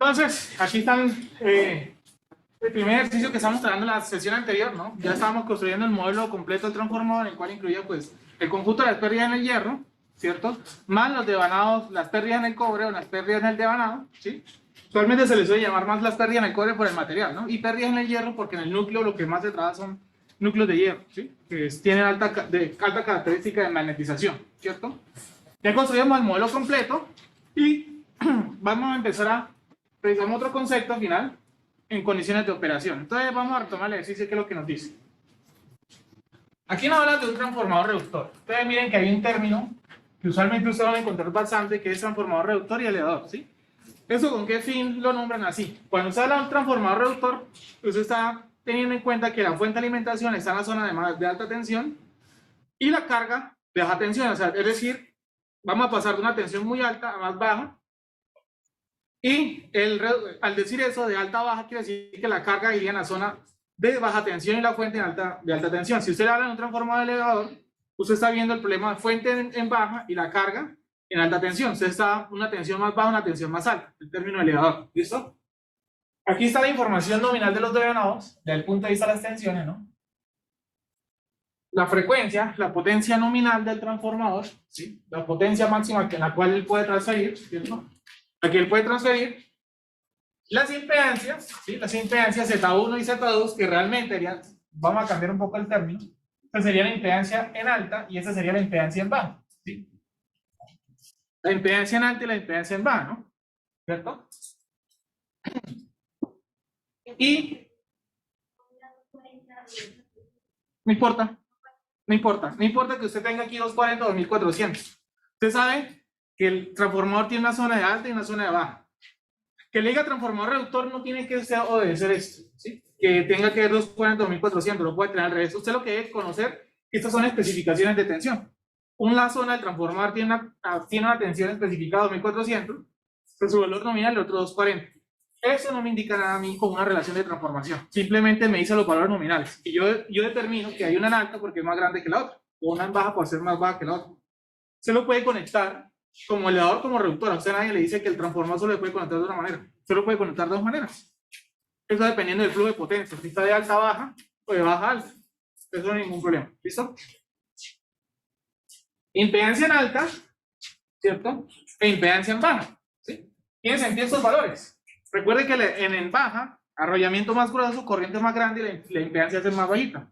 Entonces, aquí están el primer ejercicio que estábamos trabajando en la sesión anterior, ¿no? Ya estábamos construyendo el modelo completo del transformador, en el cual incluía, pues, el conjunto de las pérdidas en el hierro, ¿cierto? Más los devanados, las pérdidas en el cobre o las pérdidas en el devanado, ¿sí? Usualmente se les suele llamar más las pérdidas en el cobre por el material, ¿no? Y pérdidas en el hierro porque en el núcleo lo que más se trabaja son núcleos de hierro, ¿sí? Que tienen alta característica de magnetización, ¿cierto? Ya construimos el modelo completo y vamos a empezar a revisar otro concepto final en condiciones de operación. Entonces vamos a retomar el ejercicio que es lo que nos dice. Aquí nos habla de un transformador reductor. Ustedes miren que hay un término que usualmente ustedes van a encontrar bastante, que es transformador reductor y elevador, ¿sí? ¿Eso con qué fin lo nombran así? Cuando se habla de un transformador reductor, usted está teniendo en cuenta que la fuente de alimentación está en la zona de alta tensión y la carga de baja tensión, o sea, es decir, vamos a pasar de una tensión muy alta a más baja. Y al decir eso de alta a baja, quiere decir que la carga iría en la zona de baja tensión y la fuente de alta tensión. Si usted habla de un transformador elevador, usted está viendo el problema de fuente en baja y la carga en alta tensión. Usted está una tensión más baja, una tensión más alta, el término elevador. ¿Listo? Aquí está la información nominal de los devanados, desde el punto de vista de las tensiones, ¿no? La frecuencia, la potencia nominal del transformador, ¿sí? La potencia máxima en la cual él puede transferir, ¿cierto? Aquí él puede transferir las impedancias, ¿sí? Las impedancias Z1 y Z2, que realmente serían, vamos a cambiar un poco el término, esta sería la impedancia en alta y esta sería la impedancia en baja, ¿sí? La impedancia en alta y la impedancia en baja, ¿no? ¿Cierto? Y no importa, no importa, no importa que usted tenga aquí 240 o 2400. Usted sabe que el transformador tiene una zona de alta y una zona de baja. Que le diga transformador reductor no tiene que ser obedecer esto, ¿sí? Que tenga que ver 240 o 1400, lo puede tener al revés. Usted lo que debe conocer, estas son especificaciones de tensión. Una zona del transformador tiene una tensión especificada 2400, pues su valor nominal, el otro 240. Eso no me indica nada a mí como una relación de transformación. Simplemente me dice los valores nominales. Y yo determino que hay una en alta porque es más grande que la otra, o una en baja por ser más baja que la otra. Se lo puede conectar como elevador, como reductor. A usted nadie le dice que el transformador solo le puede conectar de una manera. Se lo puede conectar de dos maneras. Eso dependiendo del flujo de potencia. Si está de alta a baja o de baja a alta. Eso no hay ningún problema. ¿Listo? Impedancia en alta, ¿cierto? E impedancia en baja. ¿Sí? Tienen sentido estos valores. Recuerde que en baja, arrollamiento más grueso, corriente más grande y la impedancia es más bajita.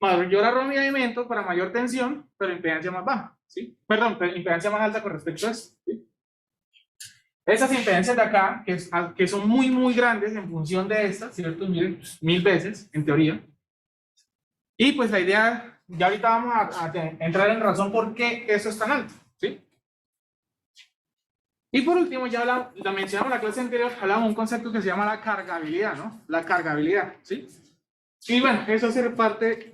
Mayor arrollamiento para mayor tensión, pero impedancia más baja. ¿Sí? Perdón, impedancia más alta con respecto a eso. ¿Sí? Esas impedancias de acá, que son muy, muy grandes en función de estas, ¿cierto? Miren, 1000 veces, en teoría. Y pues la idea, ya ahorita vamos a entrar en razón por qué eso es tan alto. ¿Sí? Y por último, ya la mencionamos en la clase anterior, hablamos de un concepto que se llama la cargabilidad, ¿no? La cargabilidad, ¿sí? Y bueno, eso hace parte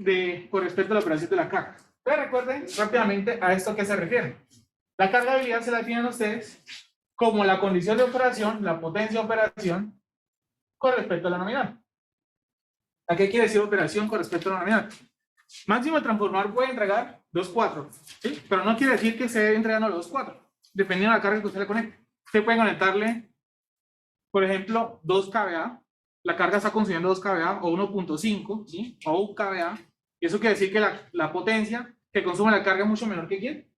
con respecto a la operación de la carga. Pero recuerden rápidamente a esto a qué se refiere. La cargabilidad se la definen ustedes como la condición de operación, la potencia de operación, con respecto a la nominal. ¿A qué quiere decir operación con respecto a la nominal? Máximo el transformador puede entregar 2.4, ¿sí? Pero no quiere decir que se debe entregando los 2.4, dependiendo de la carga que usted le conecte. Usted puede conectarle, por ejemplo, 2 kVA, la carga está consumiendo 2 kVA o 1.5, ¿sí? O 1 kVA, y eso quiere decir que la potencia que consume la carga es mucho menor que ¿quién?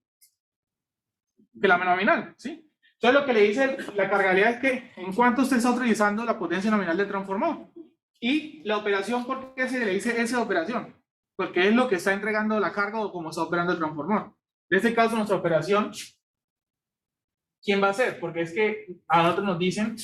Que la nominal, ¿sí? Entonces lo que le dice la cargabilidad es que en cuanto usted está utilizando la potencia nominal del transformador. Y la operación, ¿por qué se le dice esa operación? Porque es lo que está entregando la carga o cómo está operando el transformador. En este caso, nuestra operación, ¿quién va a ser? Porque es que a nosotros nos dicen,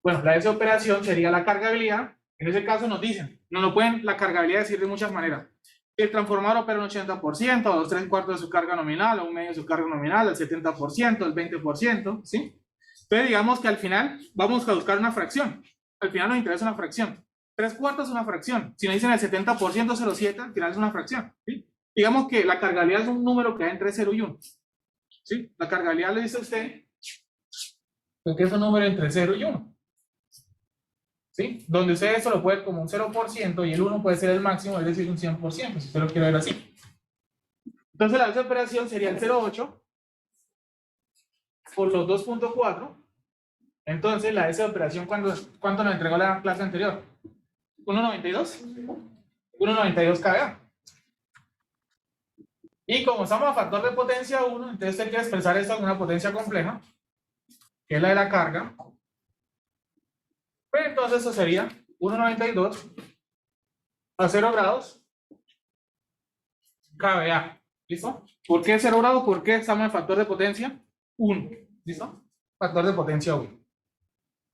bueno, la de esa operación sería la cargabilidad. En ese caso nos dicen, nos lo pueden la cargabilidad decir de muchas maneras. El transformador opera un 80%, o 2/3 de su carga nominal, o un medio de su carga nominal, el 70%, el 20%, ¿sí? Entonces digamos que al final vamos a buscar una fracción. Al final nos interesa una fracción. 3/4 es una fracción. Si nos dicen el 70%, 0,7, al final es una fracción, ¿sí? Digamos que la cargabilidad es un número que va entre 0 y 1. ¿Sí? La cargabilidad le dice a usted que es un número entre 0 y 1. ¿Sí? Donde usted eso lo puede ver como un 0% y el 1 puede ser el máximo, es decir, un 100%, si usted lo quiere ver así. Entonces la operación sería el 0,8 por los 2.4 Entonces, la S de operación, ¿cuánto nos entregó la clase anterior? 1.92. 1.92 kVA. Y como estamos a factor de potencia 1, entonces hay que expresar esto en una potencia compleja, que es la de la carga. Pues entonces eso sería 1.92 a 0 grados kVA. ¿Listo? ¿Por qué 0 grados? Porque estamos en factor de potencia 1. ¿Listo? Factor de potencia 1.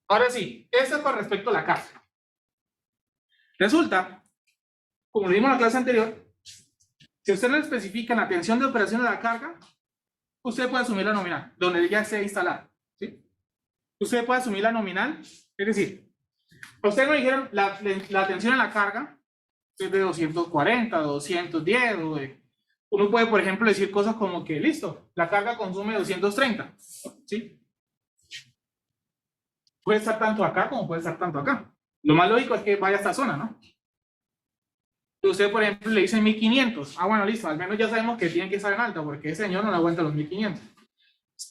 Ahora sí, esto es con respecto a la carga. Resulta, como lo vimos en la clase anterior, si usted le especifica la tensión de operación de la carga, usted puede asumir la nominal, donde ya esté instalada. ¿Sí? Usted puede asumir la nominal, es decir, a usted me dijeron la tensión en la carga es de 240, 210, o de, uno puede, por ejemplo, decir cosas como que, listo, la carga consume 230, ¿sí? Puede estar tanto acá como puede estar tanto acá. Lo más lógico es que vaya a esta zona, ¿no? Usted, por ejemplo, le dice 1500. Ah, bueno, listo, al menos ya sabemos que tiene que estar en alta, porque ese señor no le aguanta los 1500.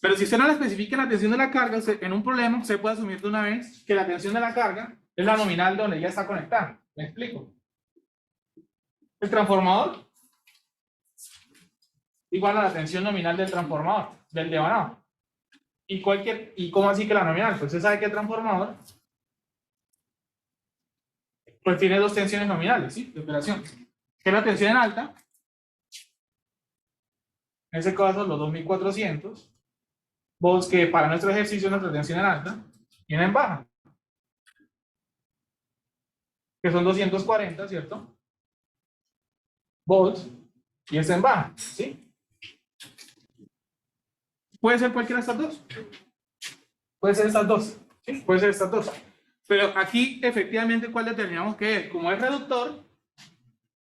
Pero si usted no le especifica la tensión de la carga, usted, en un problema, usted puede asumir de una vez que la tensión de la carga es la nominal donde ya está conectada. ¿Me explico? El transformador igual a la tensión nominal del transformador, del devanado. ¿Y cómo así que la nominal? Pues usted sabe que el transformador pues tiene dos tensiones nominales, ¿sí? De operación. Que es la tensión en alta, en ese caso los 2400 volts, que para nuestro ejercicio nuestra tensión en alta, viene en baja, que son 240, ¿cierto? Volts, y es en baja, ¿sí? Puede ser cualquiera de estas dos. Puede ser estas dos, ¿sí? Puede ser estas dos. Pero aquí, efectivamente, ¿cuál determinamos que es? Como es reductor,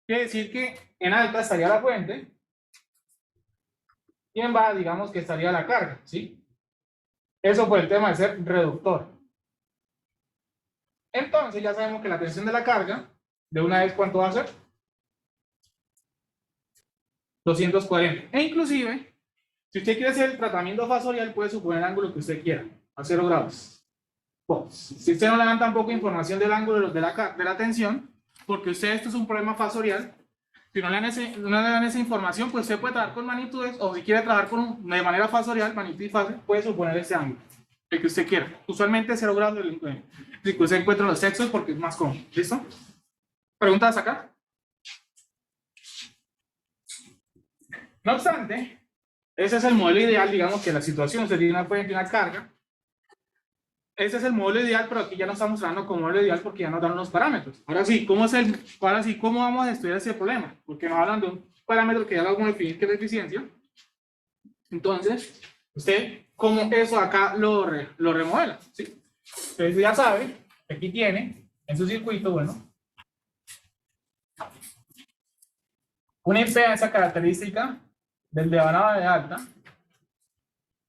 quiere decir que en alta estaría la fuente y en baja, digamos que estaría la carga, ¿sí? Eso por el tema de ser reductor. Entonces, ya sabemos que la tensión de la carga, de una vez, ¿cuánto va a ser? 240. E inclusive, si usted quiere hacer el tratamiento fasorial, puede suponer el ángulo que usted quiera, a 0 grados. Pues, si usted no le dan tampoco información del ángulo de la tensión, porque usted esto es un problema fasorial, si no le dan esa información, pues usted puede trabajar con magnitudes, o si quiere trabajar de manera fasorial, magnitud y fase, puede suponer ese ángulo, el que usted quiera. Usualmente 0 grados si usted encuentra los sexos porque es más cómodo. ¿Listo? ¿Preguntas acá? No obstante, ese es el modelo ideal, digamos que la situación, usted tiene una fuente y una carga. Ese es el modelo ideal, pero aquí ya no estamos hablando como modelo ideal porque ya nos dan unos parámetros. Ahora sí, ¿cómo vamos a estudiar ese problema? Porque nos hablan de un parámetro que ya lo vamos a definir, que es la eficiencia. Entonces, usted, ¿cómo eso acá lo remodela? ¿Sí? Entonces ya sabe, aquí tiene, en su circuito, bueno, una impedancia característica del devanado de alta,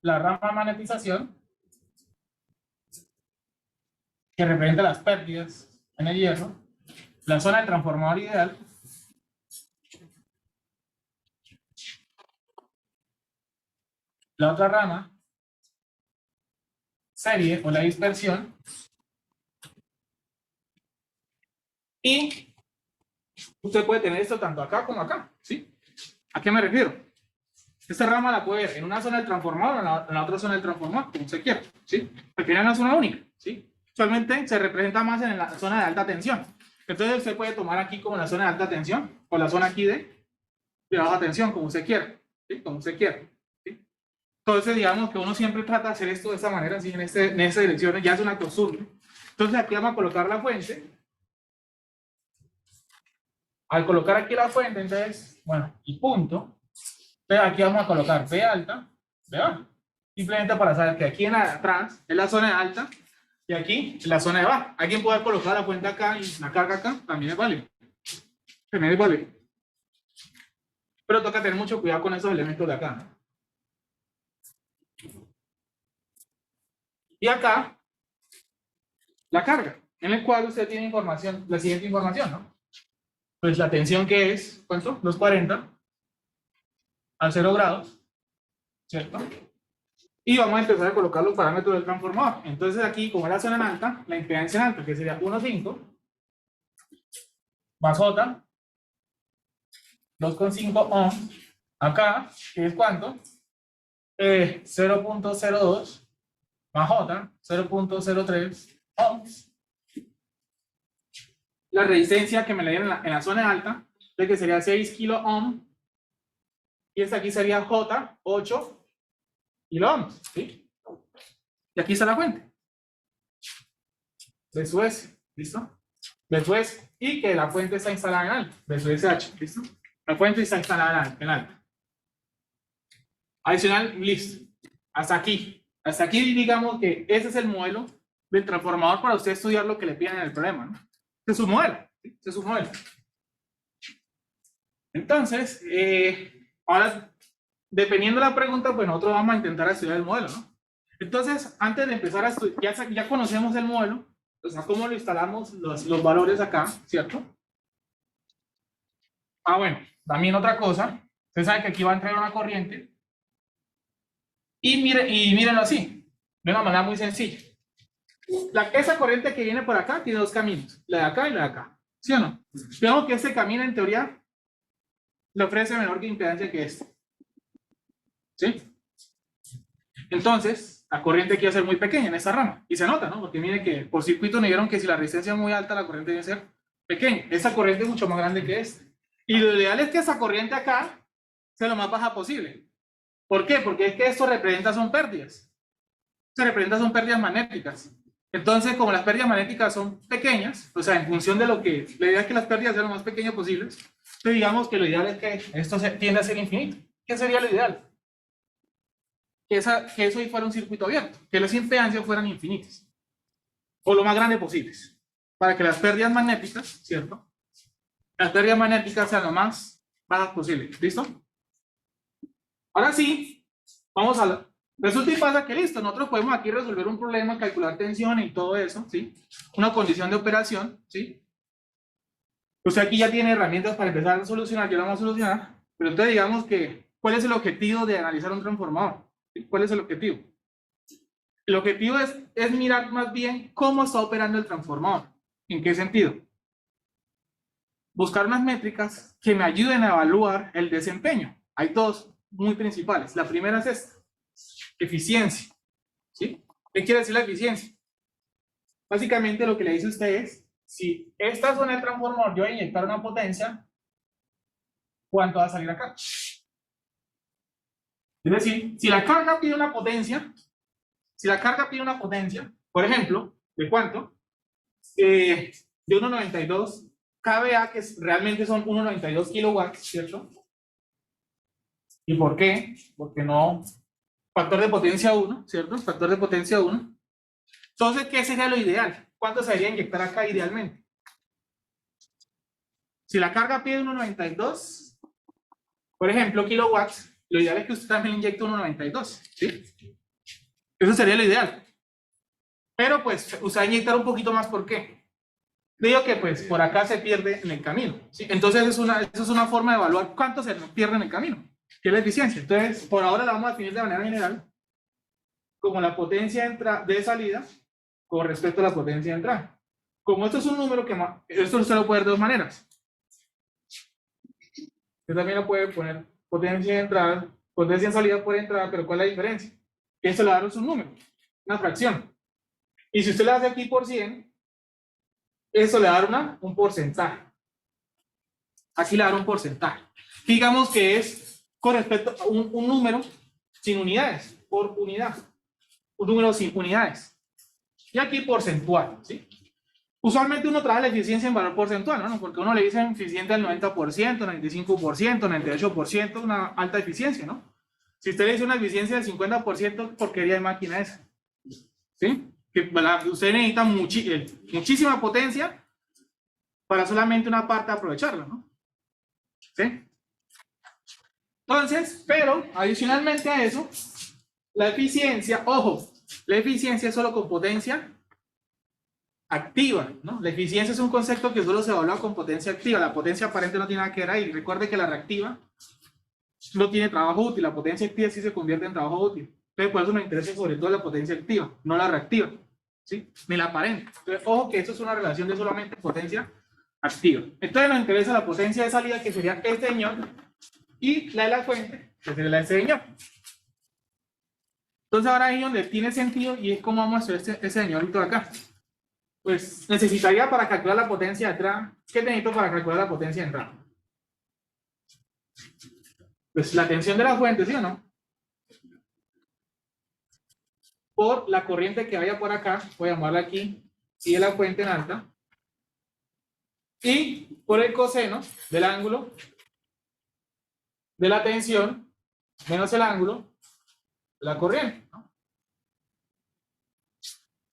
la rama de magnetización, que representa las pérdidas en el hierro, la zona del transformador ideal, la otra rama, serie o la dispersión, y usted puede tener esto tanto acá como acá, ¿sí? ¿A qué me refiero? Esta rama la puede ver en una zona del transformador o en la otra zona del transformador, como usted quiera, ¿sí? Porque es una zona única, ¿sí? Usualmente se representa más en la zona de alta tensión. Entonces usted puede tomar aquí como la zona de alta tensión, o la zona aquí de baja tensión, como usted quiera, ¿sí? Como usted quiera, ¿sí? Entonces digamos que uno siempre trata de hacer esto de esta manera, así en esta dirección, ya es una costumbre. Entonces aquí vamos a colocar la fuente. Al colocar aquí la fuente, entonces, bueno, y punto. Entonces aquí vamos a colocar B alta, B baja. Simplemente para saber que aquí en atrás es la zona de alta y aquí es la zona de baja. Alguien puede colocar la fuente acá y la carga acá, también es válido. También es válido. Pero toca tener mucho cuidado con esos elementos de acá, ¿no? Y acá, la carga, en el cual usted tiene información, la siguiente información, ¿no? Pues la tensión que es, ¿cuánto? Los 40 a 0 grados, ¿cierto? Y vamos a empezar a colocar los parámetros del transformador. Entonces aquí, como es la zona en alta, la impedancia en alta, que sería 1.5, más J, 2.5 ohms, acá, que es ¿cuánto? 0.02, más J, 0.03 ohms. La resistencia que me le dieron en la zona alta, de que sería 6 kilo ohm, y esta aquí sería J, 8 kilo ohms, ¿sí? Y aquí está la fuente. B sub S, ¿listo? B sub S, y que la fuente está instalada en alta, B sub SH, ¿listo? La fuente está instalada en alta. Adicional, listo. Hasta aquí. Hasta aquí digamos que ese es el modelo del transformador para usted estudiar lo que le piden en el problema, ¿no? Este es su modelo, ¿sí? Este es su modelo. Entonces, ahora, dependiendo de la pregunta, pues nosotros vamos a intentar estudiar el modelo, ¿no? Entonces, antes de empezar a estudiar, ya conocemos el modelo, o sea, cómo lo instalamos los valores acá, ¿cierto? Ah, bueno, también otra cosa, usted sabe que aquí va a entrar una corriente, y mírenlo así, de una manera muy sencilla. Esa corriente que viene por acá tiene dos caminos, la de acá y la de acá, ¿sí o no? Digamos que este camino en teoría le ofrece menor impedancia que este, ¿sí? Entonces, la corriente aquí va a ser muy pequeña en esta rama, y se nota, ¿no? Porque miren que por circuito me dieron que si la resistencia es muy alta, la corriente debe ser pequeña. Esta corriente es mucho más grande que esta. Y lo ideal es que esa corriente acá sea lo más baja posible. ¿Por qué? Porque es que esto representa son pérdidas. Se representa son pérdidas magnéticas. Entonces, como las pérdidas magnéticas son pequeñas, o sea, en función de lo que, la idea es que las pérdidas sean lo más pequeñas posibles, entonces digamos que lo ideal es que esto tiende a ser infinito. ¿Qué sería lo ideal? Que eso ahí fuera un circuito abierto, que las impedancias fueran infinitas, o lo más grande posibles, para que las pérdidas magnéticas, ¿cierto? Las pérdidas magnéticas sean lo más bajas posible. ¿Listo? Ahora sí, vamos a la... Resulta y pasa que listo, nosotros podemos aquí resolver un problema, calcular tensión y todo eso, ¿sí? Una condición de operación, ¿sí? Usted aquí ya tiene herramientas para empezar a solucionar, ya lo vamos a solucionar, pero entonces digamos que, ¿cuál es el objetivo de analizar un transformador? ¿Sí? ¿Cuál es el objetivo? El objetivo es mirar más bien cómo está operando el transformador. ¿En qué sentido? Buscar unas métricas que me ayuden a evaluar el desempeño. Hay dos muy principales. La primera es esta, eficiencia. ¿Sí? ¿Qué quiere decir la eficiencia? Básicamente lo que le dice a usted es, si esta zona del transformador yo voy a inyectar una potencia, ¿cuánto va a salir acá? Es decir, si la carga pide una potencia, por ejemplo, ¿de cuánto? De 1.92 kVA, que realmente son 1.92 kilowatts, ¿cierto? ¿Y por qué? Porque no... Factor de potencia 1, ¿cierto? Factor de potencia 1. Entonces, ¿qué sería lo ideal? ¿Cuánto se debería inyectar acá idealmente? Si la carga pide 1.92, por ejemplo, kilowatts, lo ideal es que usted también inyecte 1.92, ¿sí? Eso sería lo ideal. Pero pues, usted va a inyectar un poquito más, ¿por qué? Digo que pues por acá se pierde en el camino, ¿sí? Entonces, eso es una forma de evaluar cuánto se pierde en el camino, que es la eficiencia. Entonces, por ahora la vamos a definir de manera general como la potencia de salida con respecto a la potencia de entrada. Como esto es un número que esto se lo puede ver de dos maneras. Usted también lo puede poner potencia de entrada, potencia en salida por entrada, pero ¿cuál es la diferencia? Que esto le va a dar un número, una fracción. Y si usted le hace aquí por 100, eso le va a dar un porcentaje. Aquí le va a dar un porcentaje. Digamos que es con respecto a un número sin unidades, por unidad. Un número sin unidades. Y aquí porcentual, ¿sí? Usualmente uno trae la eficiencia en valor porcentual, ¿no? Porque uno le dice eficiente al 90%, 95%, 98%, una alta eficiencia, ¿no? Si usted le dice una eficiencia del 50%, porquería de máquina esa. ¿Sí? Que usted necesita muchísima potencia para solamente una parte aprovecharla, ¿no? ¿Sí? Entonces, pero adicionalmente a eso, la eficiencia, ojo, la eficiencia es solo con potencia activa, ¿no? La eficiencia es un concepto que solo se evalúa con potencia activa. La potencia aparente no tiene nada que ver ahí. Recuerde que la reactiva no tiene trabajo útil. La potencia activa sí se convierte en trabajo útil. Entonces, por eso nos interesa sobre todo la potencia activa, no la reactiva, ¿sí? Ni la aparente. Entonces, ojo que esto es una relación de solamente potencia activa. Entonces, nos interesa la potencia de salida, que sería este señor, y la de la fuente, que sería la de ese señor. Entonces, ahora ahí donde tiene sentido, y es como vamos a hacer ese señorito de acá. Pues necesitaría para calcular la potencia de entrada. ¿Qué necesito para calcular la potencia de entrada? Pues la tensión de la fuente, ¿sí o no? Por la corriente que vaya por acá, voy a llamarla aquí, y de la fuente en alta, y por el coseno del ángulo de la tensión menos el ángulo de la corriente, ¿no?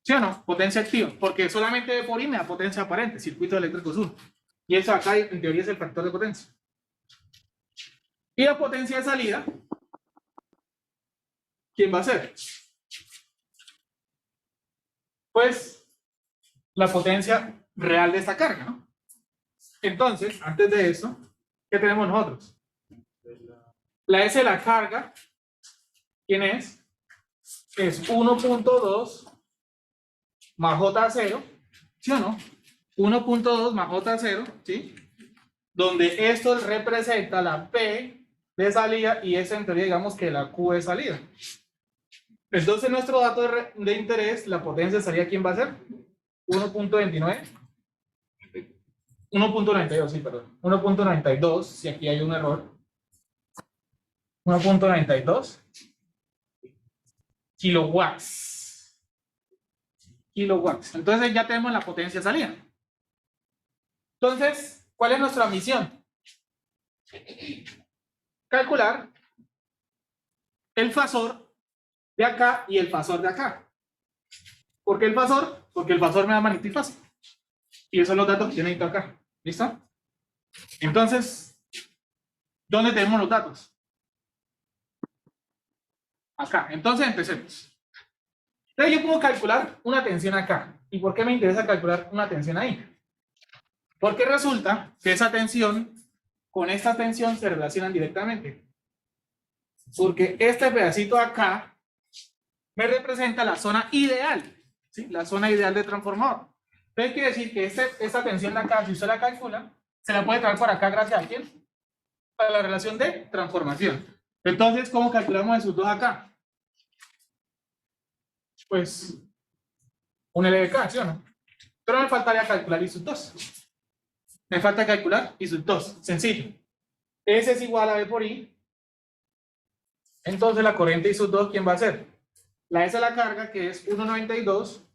¿Sí o no? Potencia activa, porque solamente por I me da potencia aparente, circuito eléctrico 1. Y eso acá en teoría es el factor de potencia. Y la potencia de salida, ¿quién va a ser? Pues la potencia real de esta carga, ¿no? Entonces, antes de eso, ¿qué tenemos nosotros? La S de la carga, ¿quién es? Es 1.2 más J0, ¿sí o no? 1.2 más J0, ¿sí? Donde esto representa la P de salida y eso en teoría digamos que la Q de salida. Entonces nuestro dato de interés, la potencia de salida, ¿quién va a ser? 1.29. 1.92, sí, perdón. 1.92, si aquí hay un error. 1.92 kilowatts. Kilowatts. Entonces ya tenemos la potencia de salida. Entonces, ¿cuál es nuestra misión? Calcular el fasor de acá y el fasor de acá. ¿Por qué el fasor? Porque el fasor me da magnitud y fase. Y esos son los datos que yo necesito acá. ¿Listo? Entonces, ¿dónde tenemos los datos? Acá. Entonces, empecemos. Entonces, yo puedo calcular una tensión acá. ¿Y por qué me interesa calcular una tensión ahí? Porque resulta que esa tensión con esta tensión se relacionan directamente. Porque este pedacito acá me representa la zona ideal, ¿sí? La zona ideal de transformador. Entonces quiere decir que esta tensión de acá, si usted la calcula, se la puede traer por acá gracias a quién? A la relación de transformación. Entonces, ¿cómo calculamos esos dos acá? Pues un LDK, ¿sí o no? Pero me faltaría calcular I sub 2. Me falta calcular I sub 2. Sencillo. S es igual a B por I. Entonces la corriente I sub 2, ¿quién va a ser? La S de la carga, que es 1.92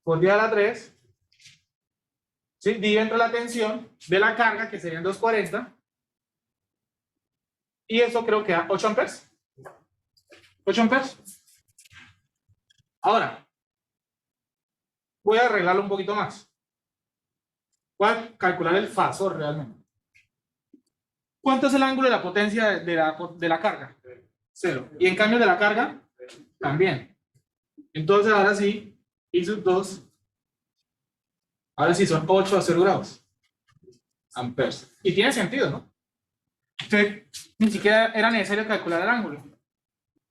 por 10 a la 3. ¿Sí? Divide entre la tensión de la carga, que serían 240. Y eso creo que da 8 amperes. 8 amperes. Ahora, voy a arreglarlo un poquito más. Voy a calcular el fasor realmente. ¿Cuánto es el ángulo de la potencia de la carga? 0. Y en cambio de la carga, también. Entonces ahora sí, I sub 2, ahora sí son 8 a 0 grados. Amperes. Y tiene sentido, ¿no? Entonces, ni siquiera era necesario calcular el ángulo.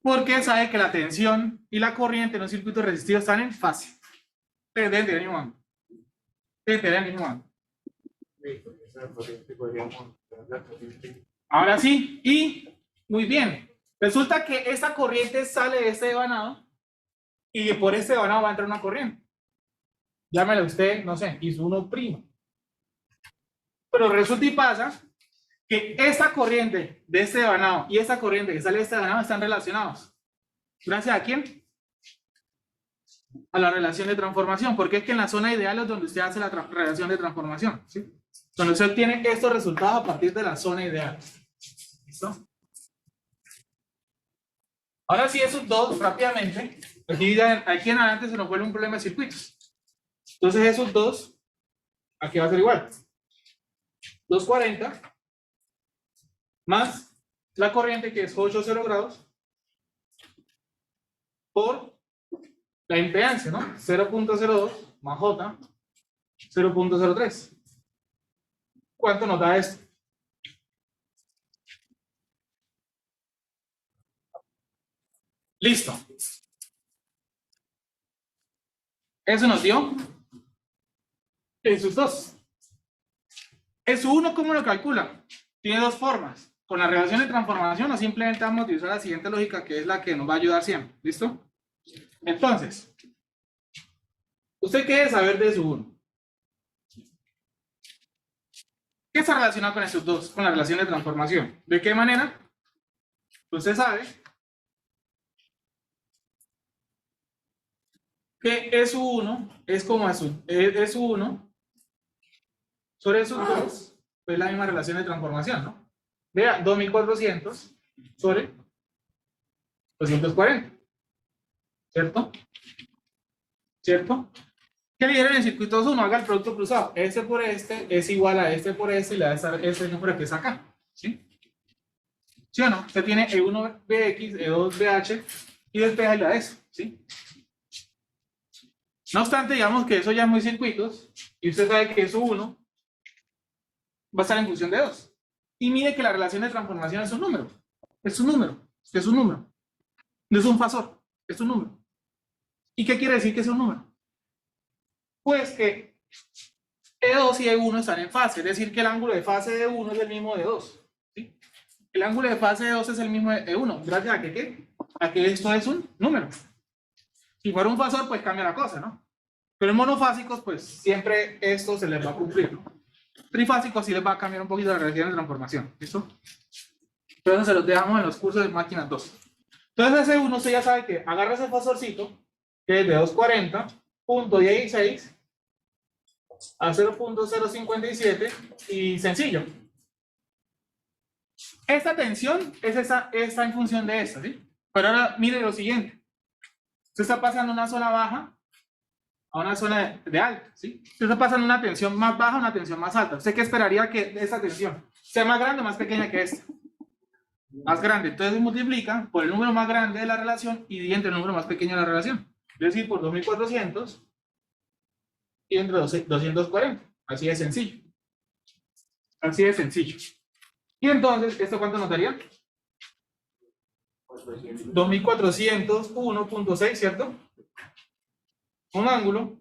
Porque sabe que la tensión y la corriente en un circuito resistido están en fase. Deben tener el mismo ángulo. Deben tener el mismo ángulo. Ahora sí, y muy bien. Resulta que esta corriente sale de este devanado y por este devanado va a entrar una corriente. Llámela usted, no sé, I sub 1 primo. Pero resulta y pasa que esta corriente de este devanado y esta corriente que sale de este devanado están relacionados. ¿Gracias a quién? A la relación de transformación, porque es que en la zona ideal es donde usted hace la relación de transformación, ¿sí? Donde usted obtiene estos resultados a partir de la zona ideal. ¿Listo? Ahora sí, esos dos rápidamente. Aquí en adelante se nos vuelve un problema de circuitos. Entonces esos dos, aquí va a ser igual. 240 más la corriente que es 8,0 grados por la impedancia, ¿no? 0.02 más J 0.03. ¿Cuánto nos da esto? Listo. Eso nos dio esos dos. Eso uno, ¿cómo lo calcula? Tiene dos formas. Con la relación de transformación o simplemente vamos a utilizar la siguiente lógica que es la que nos va a ayudar siempre. ¿Listo? Entonces, ¿usted qué debe saber de su 1? ¿Qué está relacionado con esos dos? Con la relación de transformación. ¿De qué manera? Usted sabe que S1 es como S1 sobre S2, pues la misma relación de transformación, ¿no? Vea, 2400 sobre 240. ¿Cierto? ¿Cierto? ¿Qué le dieron en circuitos 1? Haga el producto cruzado. Este por este es igual a este por este y le da este número que es acá. ¿Sí? ¿Sí o no? Usted tiene E1 BX, E2 BH y despeja y le da eso. ¿Sí? No obstante, digamos que eso ya es muy circuitos y usted sabe que eso 1 va a estar en función de 2. Y mire que la relación de transformación es un número. Es un número. Es un número. No es un fasor. Es un número. ¿Y qué quiere decir que es un número? Pues que E2 y E1 están en fase, es decir, que el ángulo de fase de 1 es el mismo de 2. ¿Sí? El ángulo de fase de 2 es el mismo de E1, gracias a que, ¿qué? A que esto es un número. Si fuera un fasor, pues cambia la cosa, ¿no? Pero en monofásicos, pues siempre esto se les va a cumplir, ¿no? Trifásicos sí les va a cambiar un poquito la relación de transformación, ¿listo? Entonces se los dejamos en los cursos de máquinas 2. Entonces ese 1 usted ya sabe que agarra ese fasorcito, que es de 240.16 a 0.057 y sencillo. Esta tensión es está en función de esta, ¿sí? Pero ahora mire lo siguiente. Usted está pasando una zona baja a una zona de alta, ¿sí? Usted está pasando una tensión más baja a una tensión más alta. ¿Usted qué esperaría que esta tensión sea más grande o más pequeña que esta? Más grande. Entonces multiplica por el número más grande de la relación y divide entre el número más pequeño de la relación. Es decir, por 2400 y entre 240. Así de sencillo. Así de sencillo. Y entonces, ¿esto cuánto nos daría? 2401.6, ¿cierto? Un ángulo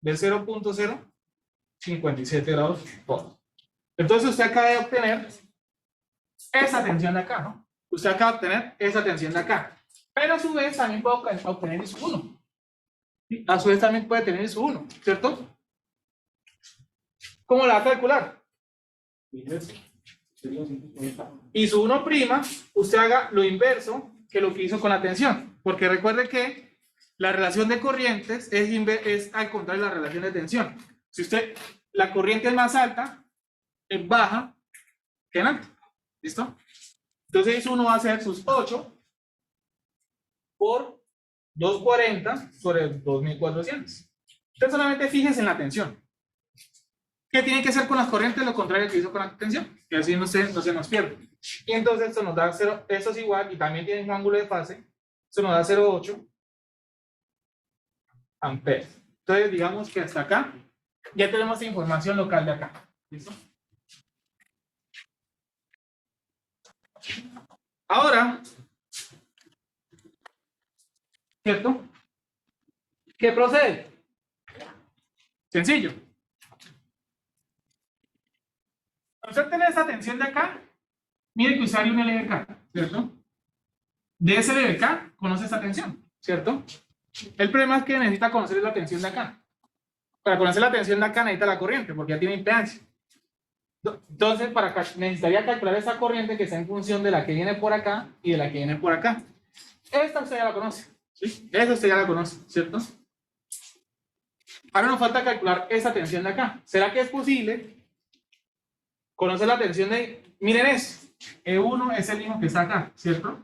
de 0.057 grados. Entonces usted acaba de obtener esa tensión de acá, ¿no? Usted acaba de obtener esa tensión de acá. Pero a su vez también puede obtener su 1. A su vez también puede tener su 1, ¿cierto? ¿Cómo la va a calcular? Y su 1', usted haga lo inverso que lo que hizo con la tensión. Porque recuerde que la relación de corrientes es al contrario de la relación de tensión. Si la corriente es más alta, es baja que en alta. ¿Listo? Entonces uno va a hacer sus 8 por 240 sobre 2400. Usted solamente fíjese en la tensión. ¿Qué tiene que hacer con las corrientes? Lo contrario que hizo con la tensión. Que así no se nos pierde. Y entonces esto nos da 0, eso es igual, y también tiene un ángulo de fase. Eso nos da 0,8 amperes. Entonces digamos que hasta acá ya tenemos información local de acá. ¿Listo? Ahora, ¿cierto? ¿Qué procede? Sencillo. Usted tiene esta tensión de acá, mire que usted haría un LBK, ¿cierto? De ese LBK conoce esta tensión, ¿cierto? El problema es que necesita conocer la tensión de acá. Para conocer la tensión de acá necesita la corriente, porque ya tiene impedancia. Entonces, necesitaría calcular esa corriente que está en función de la que viene por acá y de la que viene por acá. Esta usted ya la conoce, ¿sí? Esta usted ya la conoce, ¿cierto? Ahora nos falta calcular esa tensión de acá. ¿Será que es posible conocer la tensión de... Miren eso, E1 es el mismo que está acá, ¿cierto?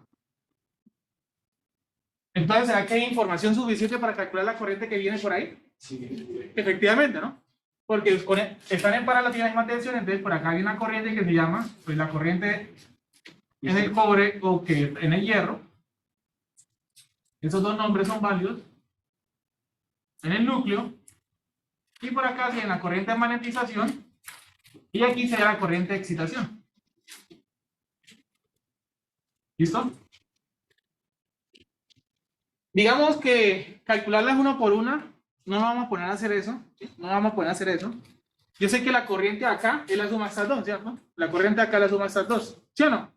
Entonces, ¿será que hay información suficiente para calcular la corriente que viene por ahí? Sí. Efectivamente, ¿no? Porque están en paralelo, tienen la misma tensión, entonces por acá hay una corriente que se llama, pues la corriente en el cobre o que en el hierro. Esos dos nombres son válidos. En el núcleo. Y por acá tienen la corriente de magnetización. Y aquí sería la corriente de excitación. ¿Listo? Digamos que calcularlas una por una, no nos vamos a poner a hacer eso, ¿sí? No vamos a poner a hacer eso. Yo sé que la corriente acá es la suma de estas dos, ¿cierto? La corriente acá es la suma de estas dos, ¿sí o no?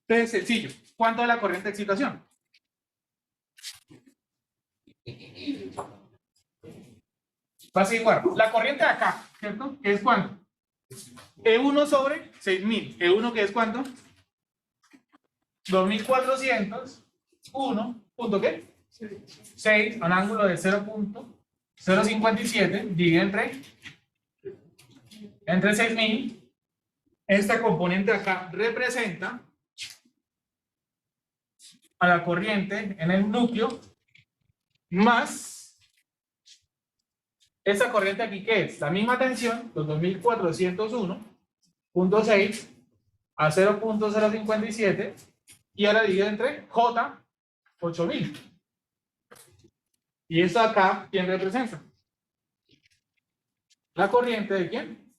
Entonces, sencillo. ¿Cuánto es la corriente de excitación? Va a ser igual. La corriente de acá, ¿cierto? ¿Qué es cuánto? E1 sobre 6000. ¿E1 qué es cuánto? 2400. 1. ¿Punto qué? 6 a un ángulo de 0.057 dividido entre 6000. Esta componente acá representa a la corriente en el núcleo más esta corriente aquí, que es la misma tensión, los 2401.6 a 0.057, y ahora dividido entre J 8000. Y esto acá, ¿quién representa? La corriente de quién?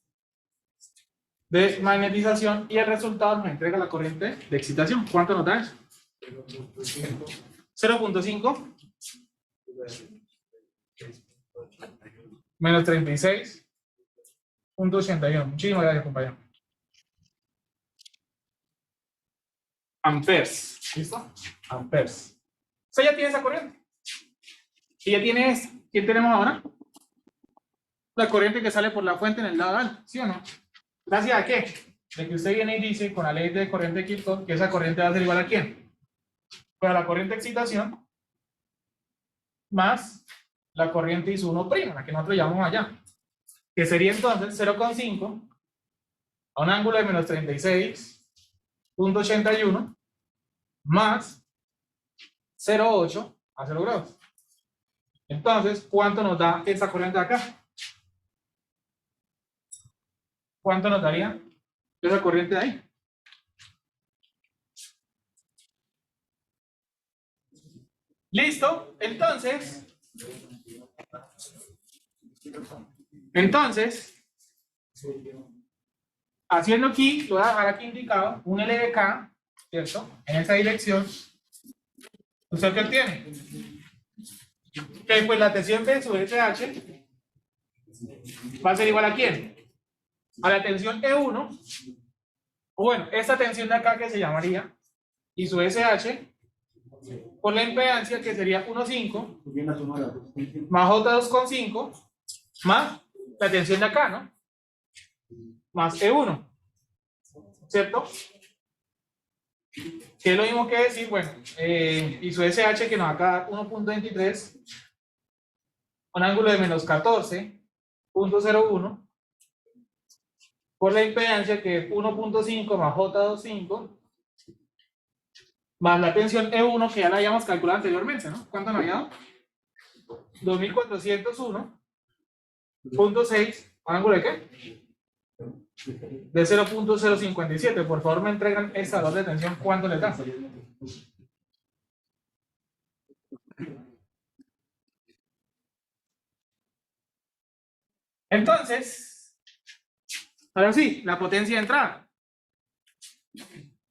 De magnetización, y el resultado nos entrega la corriente de excitación. ¿Cuánto nos da eso? 0.5 menos 36.81. Muchísimas gracias, compañero. Amperes. ¿Listo? Amperes. O sea, ya tiene esa corriente. Y ya tiene esta. ¿Quién tenemos ahora? La corriente que sale por la fuente en el lado alto. ¿Sí o no? ¿Gracias a qué? De que usted viene y dice con la ley de corriente de Kirchhoff que esa corriente va a ser igual a ¿quién? Pues a la corriente de excitación más la corriente I1', la que nosotros llamamos allá. Que sería entonces 0,5 a un ángulo de menos 36.81 más 0,8 a 0 grados. Entonces, ¿cuánto nos da esa corriente de acá? ¿Cuánto nos daría esa corriente de ahí? ¿Listo? Entonces, haciendo aquí, lo voy a dejar aquí indicado, un L de K, ¿cierto? En esa dirección. ¿Usted qué obtiene? Que pues la tensión B sobre SH va a ser igual a ¿quién? A la tensión E1, o bueno, esta tensión de acá que se llamaría I sub SH por la impedancia que sería 1,5 más J2,5 más la tensión de acá, ¿no? Más E1, ¿cierto? Que es lo mismo que decir, bueno, I sub SH que nos va a quedar 1.23, un ángulo de menos 14.01 por la impedancia que es 1.5 más J25 más la tensión E1 que ya la habíamos calculado anteriormente, ¿no? ¿Cuánto nos había dado? 2401.6, ¿ángulo de qué? De 0.057. Por favor, me entregan ese valor de tensión. ¿Cuánto le da? Entonces, ahora sí, la potencia de entrada.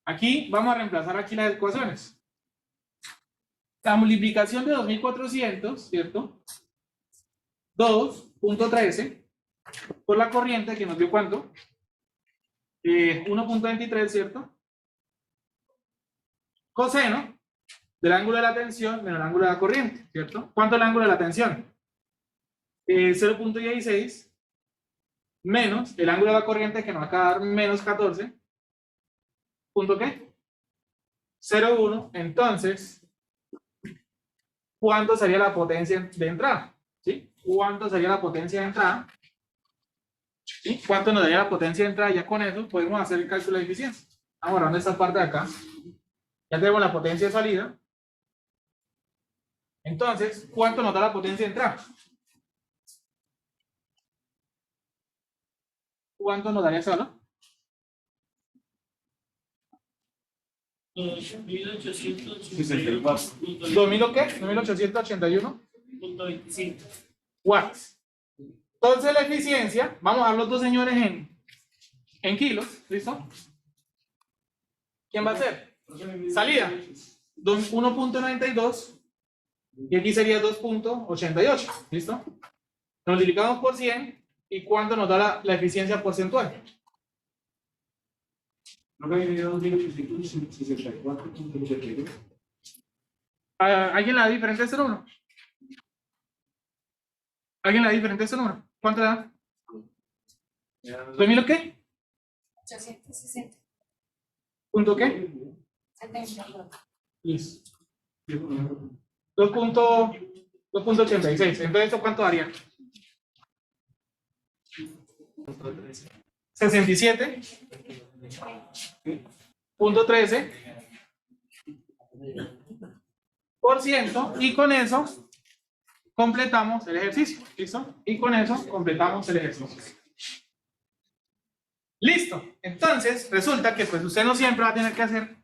Aquí vamos a reemplazar aquí las ecuaciones. La multiplicación de 2400, ¿cierto? 2.13 por la corriente que nos dio ¿cuánto? 1.23, ¿cierto? Coseno del ángulo de la tensión menos el ángulo de la corriente, ¿cierto? ¿Cuánto es el ángulo de la tensión? 0.16 menos el ángulo de la corriente que nos va a dar menos 14. ¿Punto qué? 0,1. Entonces, ¿cuánto sería la potencia de entrada? ¿Sí? ¿Cuánto sería la potencia de entrada? ¿Sí? ¿Cuánto nos daría la potencia de entrada? Ya con eso podemos hacer el cálculo de eficiencia. Vamos borrando esta parte de acá. Ya tenemos la potencia de salida. Entonces, ¿cuánto nos da la potencia de entrada? ¿Cuánto nos daría ese valor? 2000 o qué? 2881.25 watts. Entonces la eficiencia, vamos a dar los dos señores en kilos, ¿listo? ¿Quién va a ser? Salida, 1.92 Y aquí sería 2.88. ¿Listo? Lo multiplicamos por 100. ¿Y cuánto nos da la eficiencia porcentual? ¿Alguien la da diferente este número? ¿Alguien la da diferente este número? ¿Cuánto le da? ¿2000 qué? 860. ¿Punto qué? 70. Listo. 2.86. Entonces, ¿esto cuánto daría? 67.13%. Y con eso completamos el ejercicio. ¿Listo? Y con eso completamos el ejercicio. Listo. Entonces, resulta que pues usted no siempre va a tener que hacer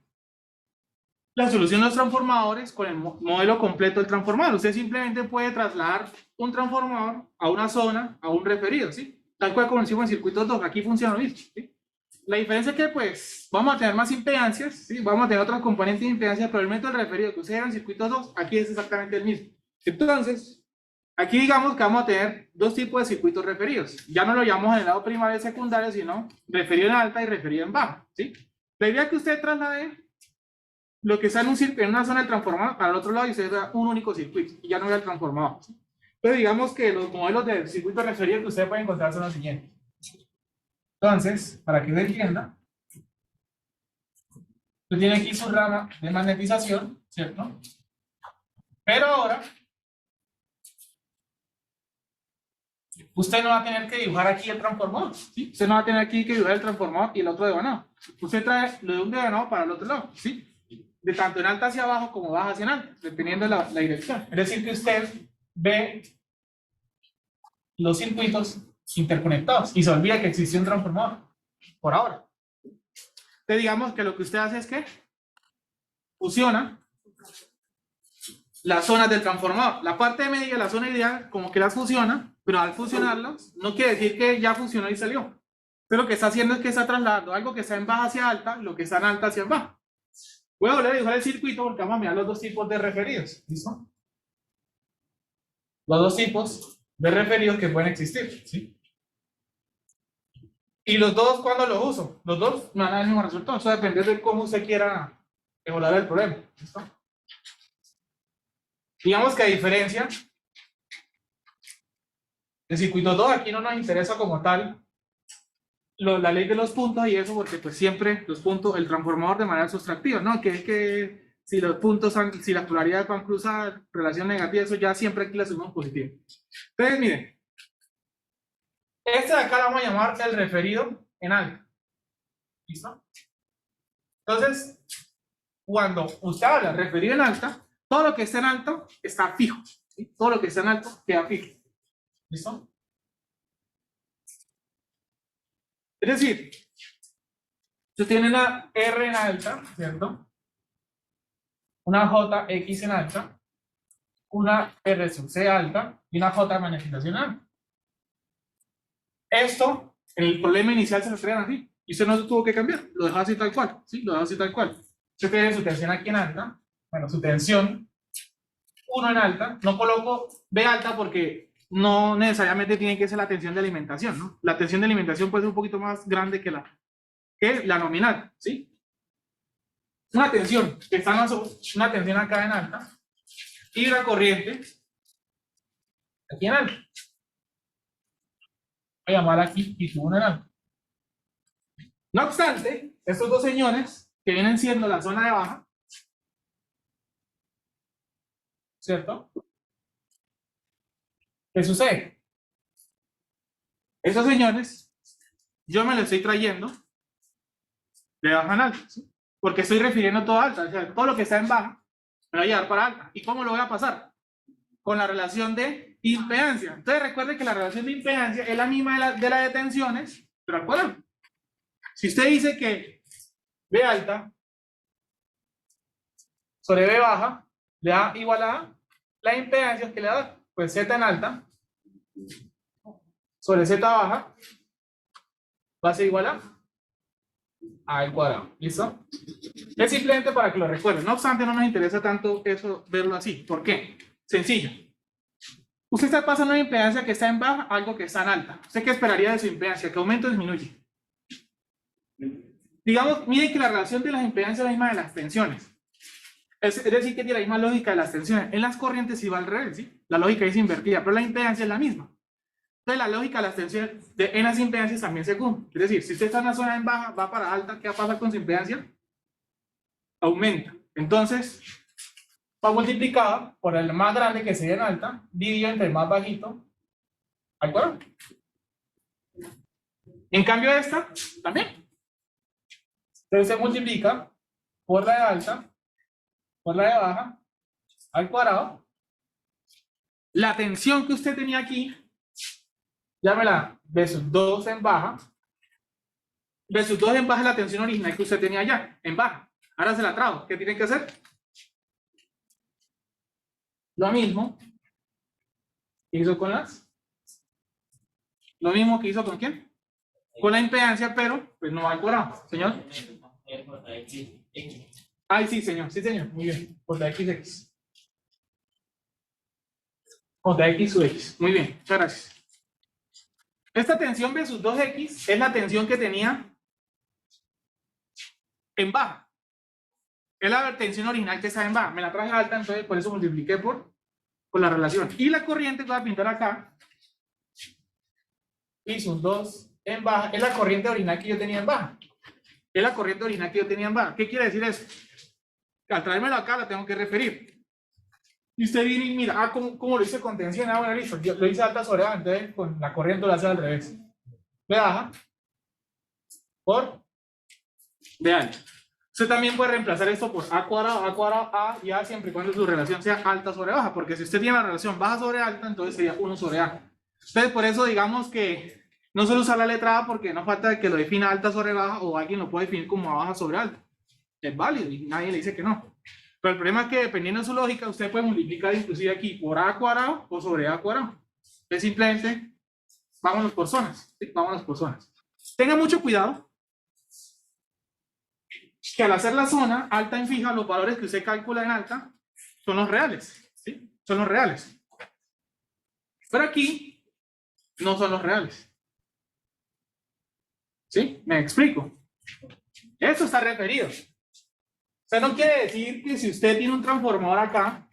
la solución de los transformadores con el modelo completo del transformador. Usted simplemente puede trasladar un transformador a una zona, a un referido, ¿sí? Tal cual como hicimos en circuitos 2. Aquí funciona lo mismo, ¿sí? La diferencia es que, pues, vamos a tener más impedancias, ¿sí? Vamos a tener otros componentes de impedancia, pero el método del referido que usted era en circuitos 2, aquí es exactamente el mismo. Entonces, aquí digamos que vamos a tener dos tipos de circuitos referidos. Ya no lo llamamos en el lado primario y secundario, sino referido en alta y referido en baja, ¿sí? La idea es que usted traslade lo que está en una zona del transformador al otro lado y usted da un único circuito y ya no vea el transformador, ¿sí? Entonces, digamos que los modelos de circuito referido que usted puede encontrar son los siguientes. Entonces, para que se entienda, usted tiene aquí su rama de magnetización, ¿cierto? Pero ahora, usted no va a tener que dibujar aquí el transformador, ¿sí? Usted no va a tener aquí que dibujar el transformador y el otro devanado. Usted trae lo de un devanado para el otro lado, ¿sí? De tanto en alta hacia abajo como baja hacia en alta, dependiendo de la dirección. Es decir, que usted ve los circuitos interconectados y se olvida que existe un transformador, por ahora. Entonces, digamos que lo que usted hace es que fusiona las zonas del transformador. La parte de media, la zona ideal, como que las fusiona, pero al fusionarlas, no quiere decir que ya funcionó y salió. Pero lo que está haciendo es que está trasladando algo que está en baja hacia alta, lo que está en alta hacia baja. Voy a volver a dibujar el circuito porque vamos a mirar los dos tipos de referidos. ¿Listo? Los dos tipos de referidos que pueden existir, ¿sí? Y los dos, ¿cuándo los uso? Los dos me van a dar el mismo resultado. Eso depende de cómo usted quiera evaluar el problema. ¿Listo? Digamos que a diferencia del circuito 2, aquí no nos interesa como tal la ley de los puntos y eso, porque pues siempre los puntos, el transformador de manera sustractiva, ¿no? Que es que si los puntos, si las polaridades van cruzadas, relación negativa, eso ya siempre aquí la sumamos positiva. Entonces, miren, este de acá lo vamos a llamar el referido en alta. ¿Listo? Entonces, cuando usted habla de referido en alta, todo lo que está en alto está fijo, ¿sí? Todo lo que está en alto queda fijo. ¿Listo? Es decir, usted tiene una R en alta, ¿cierto? Una JX en alta, una R sub C alta y una J de magnetización alta. Esto, en el problema inicial se lo traían así. Y usted no lo tuvo que cambiar, lo dejó así tal cual, ¿sí? Lo dejó así tal cual. Usted tiene su tensión aquí en alta, bueno, su tensión 1 en alta, no coloco B alta porque no necesariamente tiene que ser la tensión de alimentación, ¿no? La tensión de alimentación puede ser un poquito más grande que la nominal, ¿sí? Una tensión que está una tensión acá en alta y la corriente aquí en alta. Voy a llamar aquí I1 en alta. No obstante, estos dos señores que vienen siendo la zona de baja, ¿cierto? ¿Qué sucede? Esos señores, yo me los estoy trayendo de baja en alta, ¿sí? Porque estoy refiriendo todo alta, o sea, todo lo que está en baja me lo voy a llevar para alta. ¿Y cómo lo voy a pasar? Con la relación de impedancia. Entonces recuerde que la relación de impedancia es la misma de la de tensiones, pero acuérdense, si usted dice que B alta sobre B baja le da igual a la impedancia que le da, pues Z en alta sobre Z baja va a ser igual a al cuadrado. ¿Listo? Es simplemente para que lo recuerden. No obstante, no nos interesa tanto eso, verlo así. ¿Por qué? Sencillo. Usted está pasando una impedancia que está en baja a algo que está en alta. ¿Usted qué esperaría de su impedancia? ¿Que aumente o disminuye? Digamos, miren que la relación de las impedancias es la misma de las tensiones. Es decir, que tiene la misma lógica de las tensiones. En las corrientes sí va al revés, ¿sí? La lógica es invertida, pero la impedancia es la misma. Entonces, la lógica de las tensiones en las impedancias también se cumple. Es decir, si usted está en una zona en baja, va para alta, ¿qué va a pasar con su impedancia? Aumenta. Entonces, va multiplicado por el más grande que sería en alta, dividido entre el más bajito. ¿De acuerdo? En cambio, esta también. Entonces se multiplica por la de alta, por la de baja, al cuadrado. La tensión que usted tenía aquí, llámela versus 2 en baja. Versus 2 en baja es la tensión original que usted tenía allá, en baja. Ahora se la trajo. ¿Qué tiene que hacer? Lo mismo que hizo con las. Lo mismo que hizo con quién? Con la impedancia, pero pues no va al cuadrado. Señor. Ay, sí, señor. Sí, señor. Muy bien. Por la XX. Por la X sub X. Muy bien. Muchas gracias. Esta tensión versus 2X es la tensión que tenía en baja. Es la tensión original que está en baja. Me la traje alta, entonces por eso multipliqué por la relación. Y la corriente que voy a pintar acá, y sus 2 en baja, es la corriente original que yo tenía en baja. Es la corriente original que yo tenía en baja. ¿Qué quiere decir eso? Al traérmelo acá la tengo que referir. Y usted viene y mira, ¿cómo lo hice con tensión? Bueno, listo, yo lo hice alta sobre baja, entonces con la corriente lo hace al revés. De baja por de alta. Usted también puede reemplazar esto por A cuadrado, A y A, siempre y cuando su relación sea alta sobre baja, porque si usted tiene la relación baja sobre alta, entonces sería 1 sobre A. Entonces, por eso digamos que no suelo usar la letra A porque no falta que lo defina alta sobre baja o alguien lo puede definir como A baja sobre alta. Es válido y nadie le dice que no. Pero el problema es que dependiendo de su lógica, usted puede multiplicar inclusive aquí por A cuadrado o sobre A cuadrado. Es simplemente, vámonos por zonas. ¿Sí? Vámonos por zonas. Tenga mucho cuidado que al hacer la zona alta en fija, los valores que usted calcula en alta son los reales. ¿Sí? Son los reales. Pero aquí no son los reales. ¿Sí? Me explico. Eso está referido. O sea, no quiere decir que si usted tiene un transformador acá,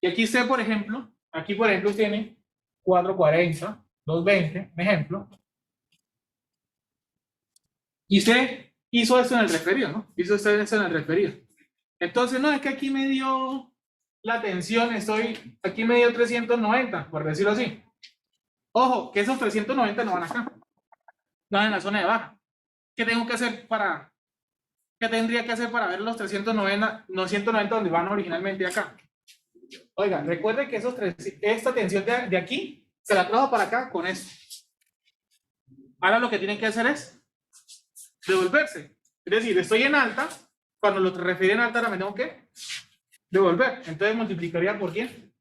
y aquí usted, por ejemplo, tiene 440, 220, un ejemplo, y usted hizo esto en el referido, ¿no? Hizo esto en el referido. Entonces, no, es que aquí me dio la tensión, aquí me dio 390, por decirlo así. Ojo, que esos 390 no van acá, no van en la zona de baja. ¿Qué tengo que hacer qué tendría que hacer para ver los 390, los 190 donde van originalmente acá? Oigan, recuerde que esta tensión de aquí se la trajo para acá con esto. Ahora lo que tienen que hacer es devolverse. Es decir, estoy en alta, cuando lo refiero en alta ahora me tengo que devolver. Entonces multiplicaría por quién?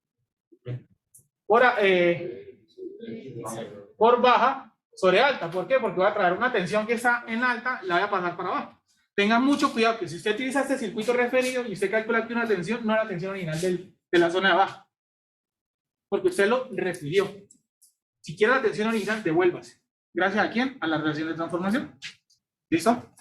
Por baja sobre alta. ¿Por qué? Porque voy a traer una tensión que está en alta, la voy a pasar para abajo. Tengan mucho cuidado que si usted utiliza este circuito referido y usted calcula aquí una tensión, no es la tensión original de la zona de abajo. Porque usted lo refirió. Si quiere la tensión original, devuélvase. ¿Gracias a quién? A la relación de transformación. ¿Listo?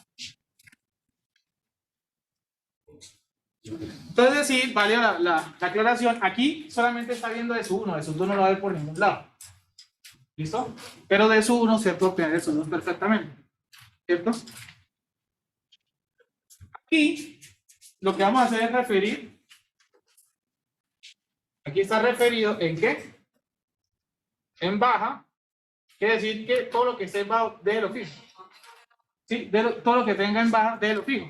Entonces, sí, vale la aclaración. Aquí solamente está viendo de su 1, de su 2 no lo va a ver por ningún lado. ¿Listo? Pero de su 1 se puede obtener de su 2 perfectamente. ¿Cierto? Aquí, lo que vamos a hacer es referir. Aquí está referido en qué? En baja. Quiere decir que todo lo que esté en bajo, déjelo fijo. ¿Sí? Todo lo que tenga en baja, déjelo fijo.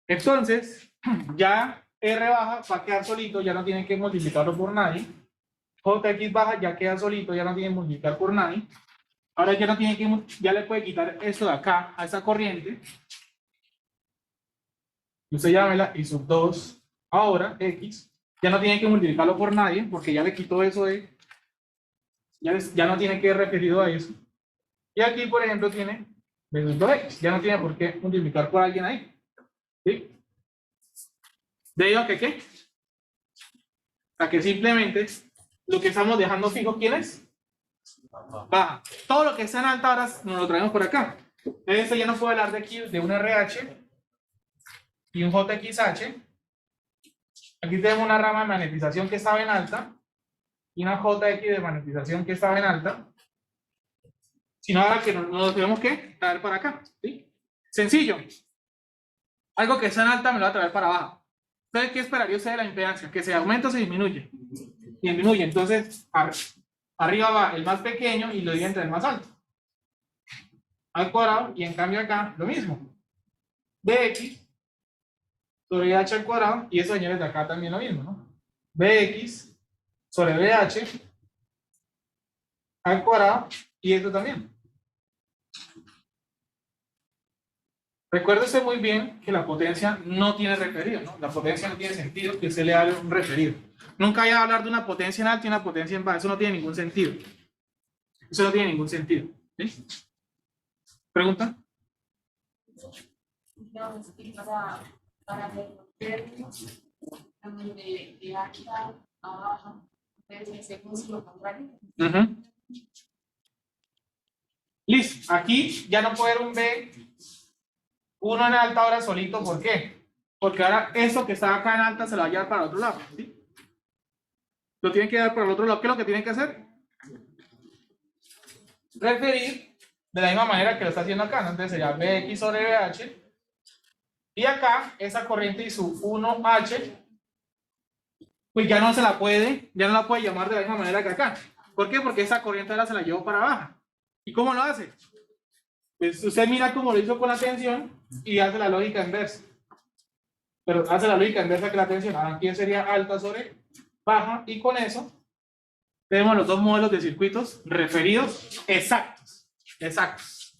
Entonces, ya R baja va a quedar solito, ya no tienen que multiplicarlo por nadie. JX baja ya queda solito, ya no tienen que multiplicar por nadie. Ahora ya no tiene ya le puede quitar esto de acá a esa corriente. Y usted llámela y sub 2 ahora, X. Ya no tiene que multiplicarlo por nadie, porque ya le quitó eso de... Ya no tiene que ir referido a eso. Y aquí, por ejemplo, tiene Menos X. Ya no tiene por qué multiplicar por alguien ahí. ¿Sí? Debido a que, ¿qué? A que simplemente lo que estamos dejando fijo, ¿quién es? Baja. Todo lo que está en alta ahora nos lo traemos por acá. Entonces ya no puedo hablar de aquí de un RH y un JXH. Aquí tenemos una rama de magnetización que estaba en alta y una JX de magnetización que estaba en alta. Sino ahora que nos lo tenemos que traer para acá. ¿Sí? Sencillo. Algo que está en alta me lo va a traer para abajo. Entonces, ¿qué esperaría usted de la impedancia? Que se aumenta o se disminuye. Disminuye. Entonces, arriba va el más pequeño y lo divide entre el más alto. Al cuadrado, y en cambio acá, lo mismo. Bx sobre h al cuadrado, y eso, señores, de acá también lo mismo, ¿no? Bx sobre bh al cuadrado, y esto también. Recuérdese muy bien que la potencia no tiene referido, ¿no? La potencia no tiene sentido que usted le dé un referido. Nunca vaya a hablar de una potencia en alta y una potencia en baja. Eso no tiene ningún sentido. Eso no tiene ningún sentido. ¿Sí? ¿Pregunta? No, es que para ver los términos, de alta a baja, hacemos lo contrario. Listo. Aquí ya no puede haber un B, uno en alta ahora solito. ¿Por qué? Porque ahora eso que está acá en alta se lo va a llevar para el otro lado. ¿Sí? Lo tienen que dar para el otro lado. ¿Qué es lo que tienen que hacer? Referir de la misma manera que lo está haciendo acá, ¿no? Entonces sería Bx sobre Bh. Y acá, esa corriente y su 1H, pues ya no se la puede, ya no la puede llamar de la misma manera que acá. ¿Por qué? Porque esa corriente ahora se la llevó para abajo. ¿Y cómo lo hace? Pues usted mira cómo lo hizo con la tensión y hace la lógica inversa. Pero hace la lógica inversa que la tensión. Ahora aquí sería alta sobre baja, y con eso tenemos los dos modelos de circuitos referidos exactos. Exactos.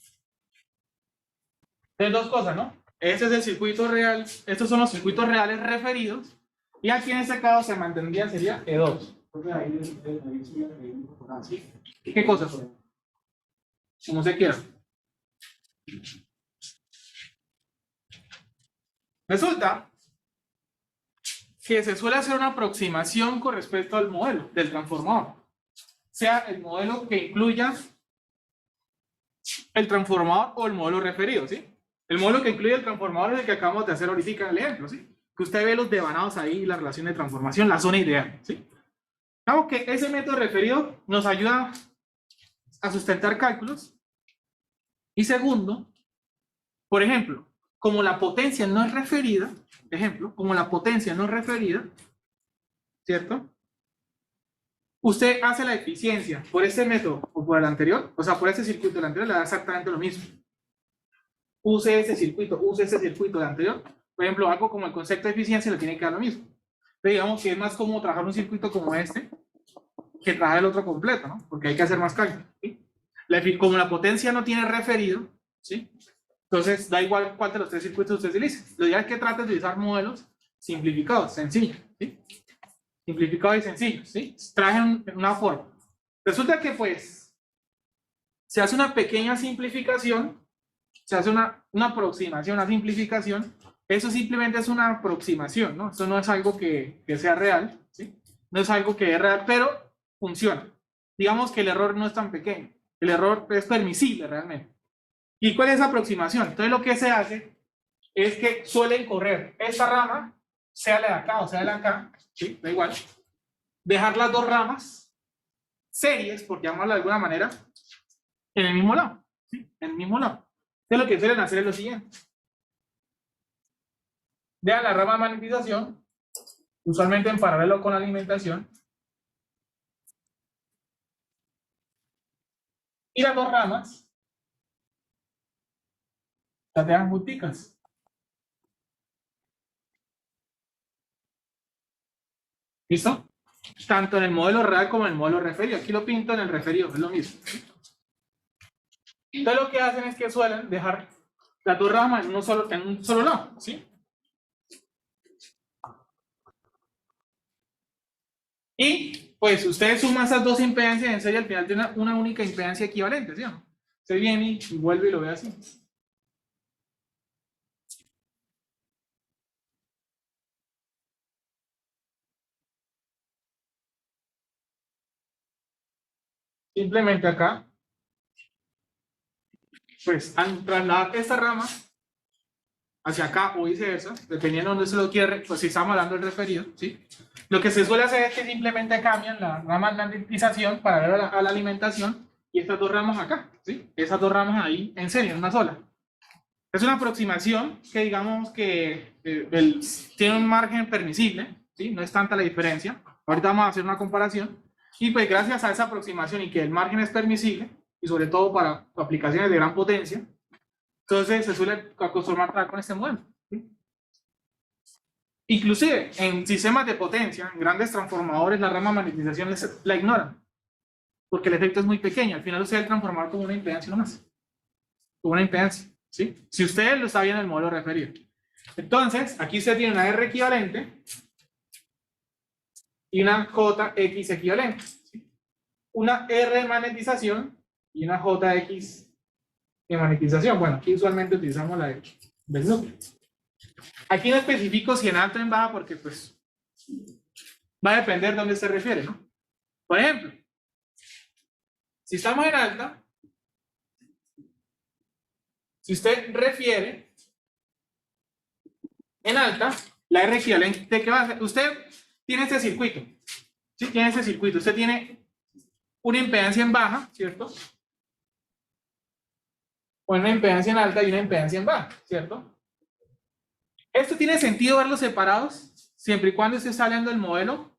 Entonces, dos cosas, ¿no? Este es el circuito real, estos son los circuitos reales referidos, y aquí en este caso se mantendría, sería E2. ¿Qué cosas? Como se quiera. Resulta que se suele hacer una aproximación con respecto al modelo del transformador. Sea el modelo que incluya el transformador o el modelo referido, ¿sí? El modelo que incluye el transformador es el que acabamos de hacer ahorita en el ejemplo, ¿sí? Que usted ve los devanados ahí, la relación de transformación, la zona ideal, ¿sí? Digamos que ese método referido nos ayuda a sustentar cálculos. Y segundo, por ejemplo, como la potencia no es referida, como la potencia no es referida, ¿cierto? Usted hace la eficiencia por este método o por el anterior, o sea, por ese circuito del anterior le da exactamente lo mismo. Use ese circuito del anterior. Por ejemplo, algo como el concepto de eficiencia le tiene que dar lo mismo. Pero digamos que es más cómodo trabajar un circuito como este que trabajar el otro completo, ¿no? Porque hay que hacer más cálculos, ¿sí? Como la potencia no tiene referido, ¿sí? Entonces da igual cuál de los tres circuitos usted utilice. Lo ideal es que trate de utilizar modelos simplificados, sencillos, ¿sí? Simplificados y sencillos, ¿sí? Traen una forma. Resulta que pues se hace una pequeña simplificación, se hace una aproximación, una simplificación. Eso simplemente es una aproximación, ¿no? Eso no es algo que sea real, ¿sí? No es algo que es real, pero funciona. Digamos que el error no es tan pequeño. El error es permisible realmente. ¿Y cuál es esa aproximación? Entonces lo que se hace es que suelen correr esta rama, sea la de acá o sea la de acá, ¿sí? Da igual. Dejar las dos ramas series, por llamarlo de alguna manera, en el mismo lado, ¿sí? En el mismo lado. Entonces lo que suelen hacer es lo siguiente. Vean la rama de magnetización, usualmente en paralelo con la alimentación, y las dos ramas las dejan junticas. ¿Listo? Tanto en el modelo real como en el modelo referido. Aquí lo pinto en el referido, es lo mismo. Entonces lo que hacen es que suelen dejar las dos ramas en un solo lado, ¿sí? Y pues ustedes suman esas dos impedancias en serie, al final tienen una única impedancia equivalente, ¿sí o no? Usted viene y vuelve y lo ve así. simplemente acá, pues al trasladar esta rama hacia acá o viceversa, dependiendo de dónde se lo quiere, pues si estamos hablando del referido, ¿sí? Lo que se suele hacer es que simplemente cambian la rama de magnetización para dar a la alimentación y estas dos ramas acá, ¿sí? Esas dos ramas ahí en serie, en una sola. Es una aproximación que digamos que tiene un margen permisible, ¿sí? No es tanta la diferencia. Ahorita vamos a hacer una comparación. Y pues gracias a esa aproximación y que el margen es permisible, y sobre todo para aplicaciones de gran potencia, entonces se suele acostumbrar a trabajar con este modelo, ¿sí? Inclusive en sistemas de potencia, en grandes transformadores, la rama de magnetización la ignoran, porque el efecto es muy pequeño. Al final usted debe transformar como una impedancia nomás, como una impedancia, ¿sí? Si usted lo está viendo en el modelo referido. Entonces, aquí usted tiene una R equivalente y una JX equivalente, ¿sí? Una R de magnetización y una JX de magnetización. Bueno, aquí usualmente utilizamos la del núcleo. Aquí no especifico si en alto o en baja porque pues va a depender de dónde se refiere, ¿no? Por ejemplo, si estamos en alta, si usted refiere en alta, la R equivalente que va a hacer, usted tiene este circuito, ¿sí? Tiene este circuito, usted tiene una impedancia en baja, ¿cierto? O una impedancia en alta y una impedancia en baja, ¿cierto? Esto tiene sentido verlos separados siempre y cuando esté saliendo el modelo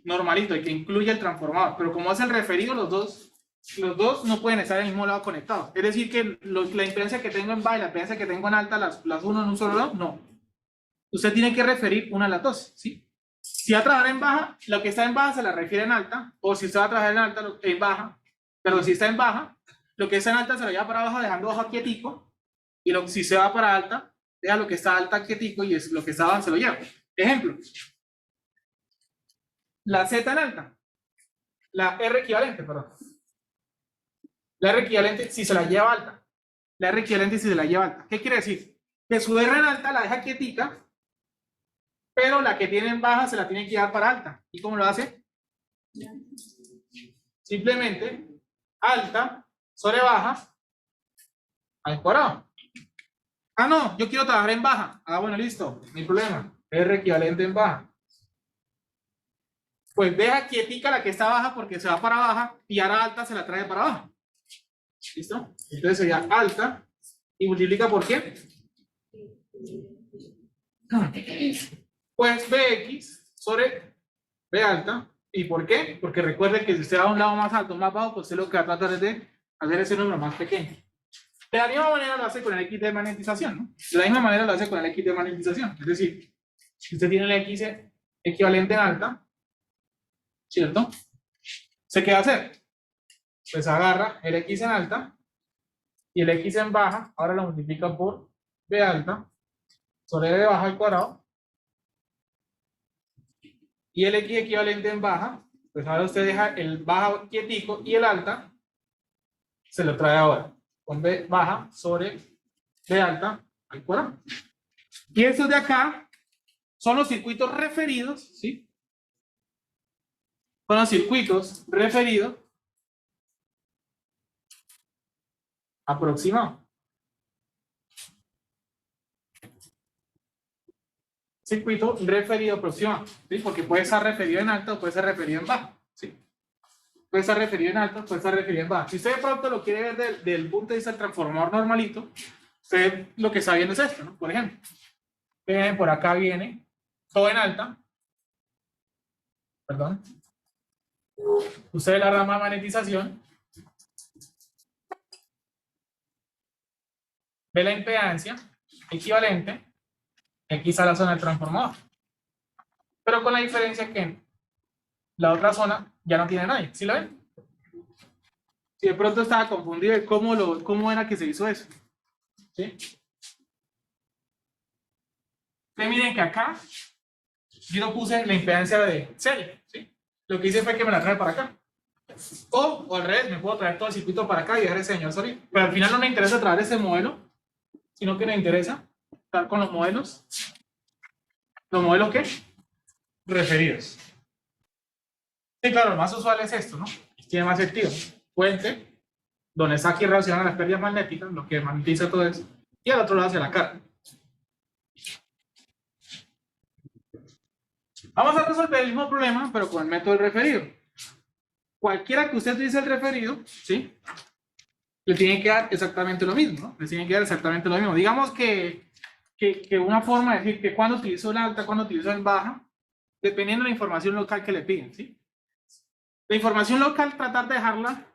normalito y que incluya el transformador, pero como es el referido, los dos no pueden estar en el mismo lado conectados. Es decir, que la impedancia que tengo en baja y la impedancia que tengo en alta, las uno en un solo lado, no. Usted tiene que referir una a las dos, ¿sí? Si va a trabajar en baja, lo que está en baja se la refiere en alta, o si usted va a trabajar en alta, en baja, pero si está en baja, lo que está en alta se lo lleva para abajo dejando bajo quietico, y si se va para alta, deja lo que está alta quietico y es lo que está abajo se lo lleva. Ejemplo, la Z en alta, la R equivalente, perdón. La R equivalente si se la lleva alta. La R equivalente si se la lleva alta. ¿Qué quiere decir? Que su R en alta la deja quietica, pero la que tiene en baja se la tiene que llevar para alta. ¿Y cómo lo hace? Simplemente alta sobre baja al cuadrado. Ah, no, yo quiero trabajar en baja. Ah, bueno, listo, no hay problema. R equivalente en baja. Pues deja quietica la que está baja porque se va para baja y ahora alta se la trae para abajo. ¿Listo? Entonces sería alta y multiplica por qué. Pues Bx sobre B alta. ¿Y por qué? Porque recuerde que si usted va a un lado más alto o más bajo, pues usted lo que va a tratar es de hacer ese número más pequeño. De la misma manera lo hace con el X de magnetización, ¿no? De la misma manera lo hace con el X de magnetización. Es decir, si usted tiene el X equivalente en alta, ¿cierto? ¿Se qué va a hacer? Pues agarra el X en alta y el X en baja, ahora lo multiplica por B alta sobre B baja al cuadrado. Y el X equivalente en baja, pues ahora usted deja el baja quietico y el alta se lo trae ahora. Con B baja sobre B alta al cuadrado. Y estos de acá son los circuitos referidos, ¿sí? Son los circuitos referidos aproximados. Circuito referido aproximado, ¿sí? Porque puede estar referido en alto o puede ser referido en bajo, ¿sí? Puede estar referido en alto, puede estar referido en bajo. Si usted de pronto lo quiere ver del punto de vista del transformador normalito, usted lo que está viendo es esto, ¿no? Por ejemplo, por acá viene todo en alta, perdón. Usted ve la rama de magnetización, ve la impedancia equivalente, X a la zona del transformador. Pero con la diferencia que la otra zona ya no tiene nadie, ¿sí la ven? Si de pronto estaba confundido de cómo era que se hizo eso, ¿sí? Ustedes miren que acá yo no puse la impedancia de serie, ¿sí? Lo que hice fue que me la traje para acá. O al revés, me puedo traer todo el circuito para acá y dejar ese señor solito. Pero al final no me interesa traer ese modelo, sino que me interesa estar con los modelos. ¿Los modelos qué? Referidos. Sí, claro, lo más usual es esto, ¿no? tiene más sentido. Fuente, donde está aquí relacionada las pérdidas magnéticas, lo que magnetiza todo eso, y al otro lado hacia la carga. Vamos a resolver el mismo problema, pero con el método del referido. Cualquiera que usted utilice el referido, ¿sí? Le tiene que dar exactamente lo mismo, ¿no? Le tiene que dar exactamente lo mismo. Digamos que una forma de decir que cuando utilizo el alta, cuando utilizo el baja, dependiendo de la información local que le piden, ¿sí? La información local, tratar de dejarla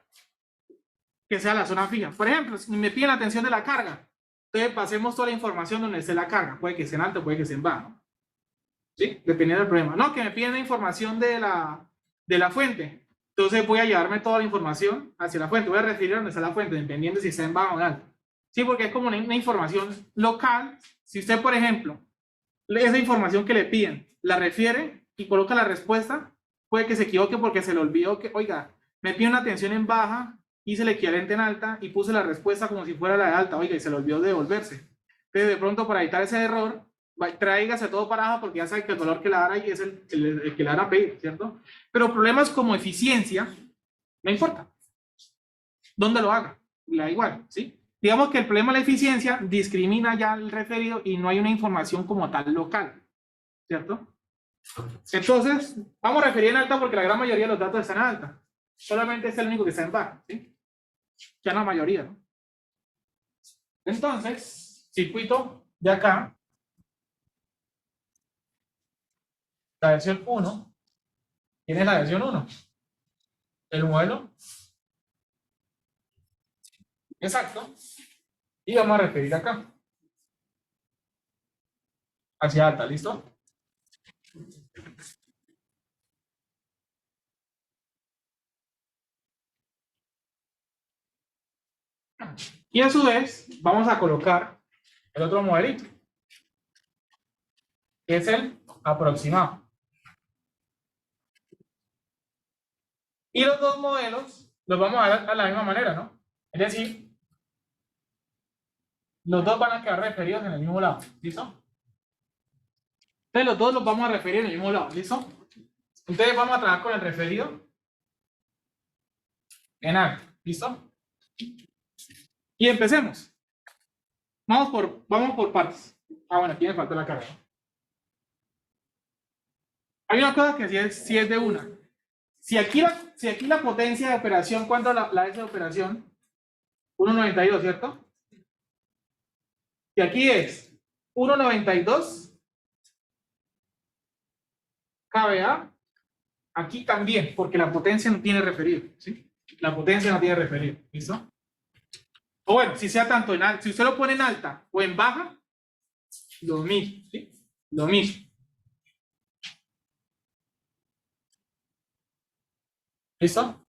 que sea la zona fija. Por ejemplo, si me piden la atención de la carga, entonces pasemos toda la información donde esté la carga. Puede que sea en alto, puede que sea en baja, ¿no? ¿Sí? Dependiendo del problema. No, que me piden la información de la fuente. Entonces voy a llevarme toda la información hacia la fuente. Voy a referir a donde está la fuente, dependiendo si está en baja o en alto. Sí, porque es como una información local. Si usted, por ejemplo, esa información que le piden, la refiere y coloca la respuesta, puede que se equivoque porque se le olvidó que, oiga, me pide una atención en baja, hice el equivalente en alta y puse la respuesta como si fuera la de alta, oiga, y se le olvidó devolverse. Entonces, de pronto, para evitar ese error, tráigase todo para abajo porque ya sabe que el valor que le dará ahí es el que le van a pedir, ¿cierto? Pero problemas como eficiencia, no importa. ¿Dónde lo haga? Le da igual, ¿sí? Digamos que el problema de la eficiencia discrimina ya el referido y no hay una información como tal local, ¿cierto? Entonces, vamos a referir en alta porque la gran mayoría de los datos están en alta. Solamente es el único que está en baja, ¿sí? Ya la mayoría, ¿no? Entonces, circuito de acá, la versión 1, tiene la versión 1. El modelo exacto. Y vamos a referir acá. Hacia alta, ¿listo? Y a su vez, vamos a colocar el otro modelito, que es el aproximado. Y los dos modelos los vamos a dar a la misma manera, ¿no? Es decir, los dos van a quedar referidos en el mismo lado, ¿listo? Entonces los dos los vamos a referir en el mismo lado, ¿listo? Entonces vamos a trabajar con el referido en alto, ¿listo? Y empecemos. Vamos por partes. Bueno, aquí me falta la carga. Hay una cosa que sí es de una. Si aquí la potencia de operación, ¿cuánto la S de operación? 1.92, ¿cierto? Y aquí es 1.92 kVA. Aquí también, porque la potencia no tiene referido, ¿sí? La potencia no tiene referido, ¿listo? O bueno, si sea tanto en alta, si usted lo pone en alta o en baja, lo mismo, ¿sí? Lo mismo. ¿Listo?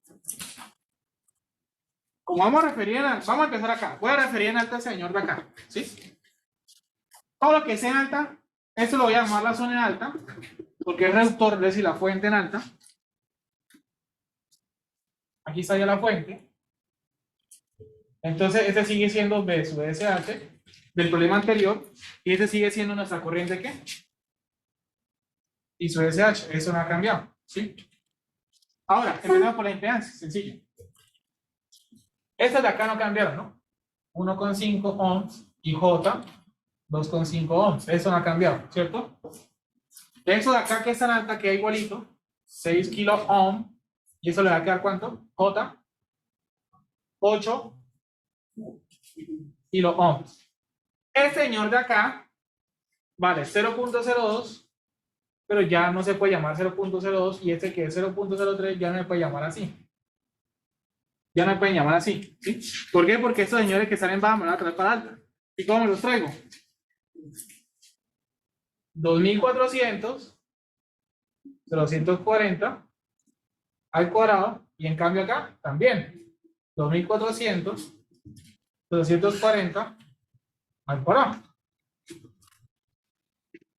Como vamos a empezar acá. Voy a referir en alta al señor de acá, ¿sí? Todo lo que sea en alta, esto lo voy a llamar la zona en alta, porque es reductor, es decir, la fuente en alta. Aquí está ya la fuente. Entonces, este sigue siendo B sub SH del problema anterior, y este sigue siendo nuestra corriente, ¿qué? Y su SH, eso no ha cambiado, ¿sí? Ahora, empezamos por la impedancia, sencillo. Estas de acá no cambiaron, ¿no? 1,5 ohms y J 2,5 ohms. Eso no ha cambiado, ¿cierto? Eso de acá que es tan alta que es igualito, 6 kilo ohm, y eso le va a quedar ¿cuánto? J 8 kilo ohms. Este señor de acá vale 0.02, pero ya no se puede llamar 0.02, y este que es 0.03 ya no se puede llamar así. Ya no me pueden llamar así, ¿sí? ¿Por qué? Porque estos señores que están en baja me van a traer para alta. ¿Y cómo me los traigo? 2400, 240 al cuadrado, y en cambio acá también 2400, 240 al cuadrado.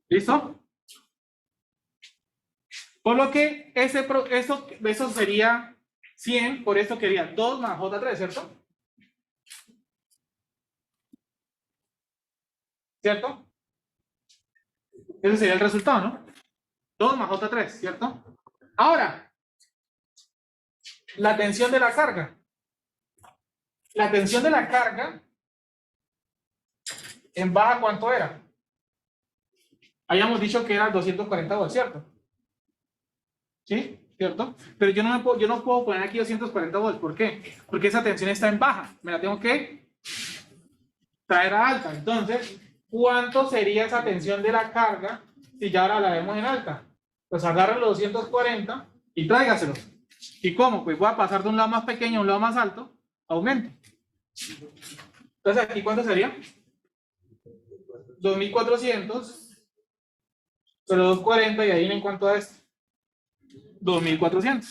¿Listo? Por lo que eso sería 100, por eso quería 2 más J3, ¿cierto? ¿Cierto? Ese sería el resultado, ¿no? 2 más J3, ¿cierto? Ahora, la tensión de la carga. La tensión de la carga en baja, ¿cuánto era? Habíamos dicho que era 240 volts, ¿cierto? ¿Sí? ¿Cierto? Pero yo no puedo poner aquí 240 volts. ¿Por qué? Porque esa tensión está en baja. Me la tengo que traer a alta. Entonces, ¿cuánto sería esa tensión de la carga si ya ahora la vemos en alta? Pues agarren los 240 y tráigaselos. ¿Y cómo? Pues voy a pasar de un lado más pequeño a un lado más alto. Aumento. Entonces, ¿aquí cuánto sería? 2400. Pero 240 y ahí en cuanto a esto. 2400.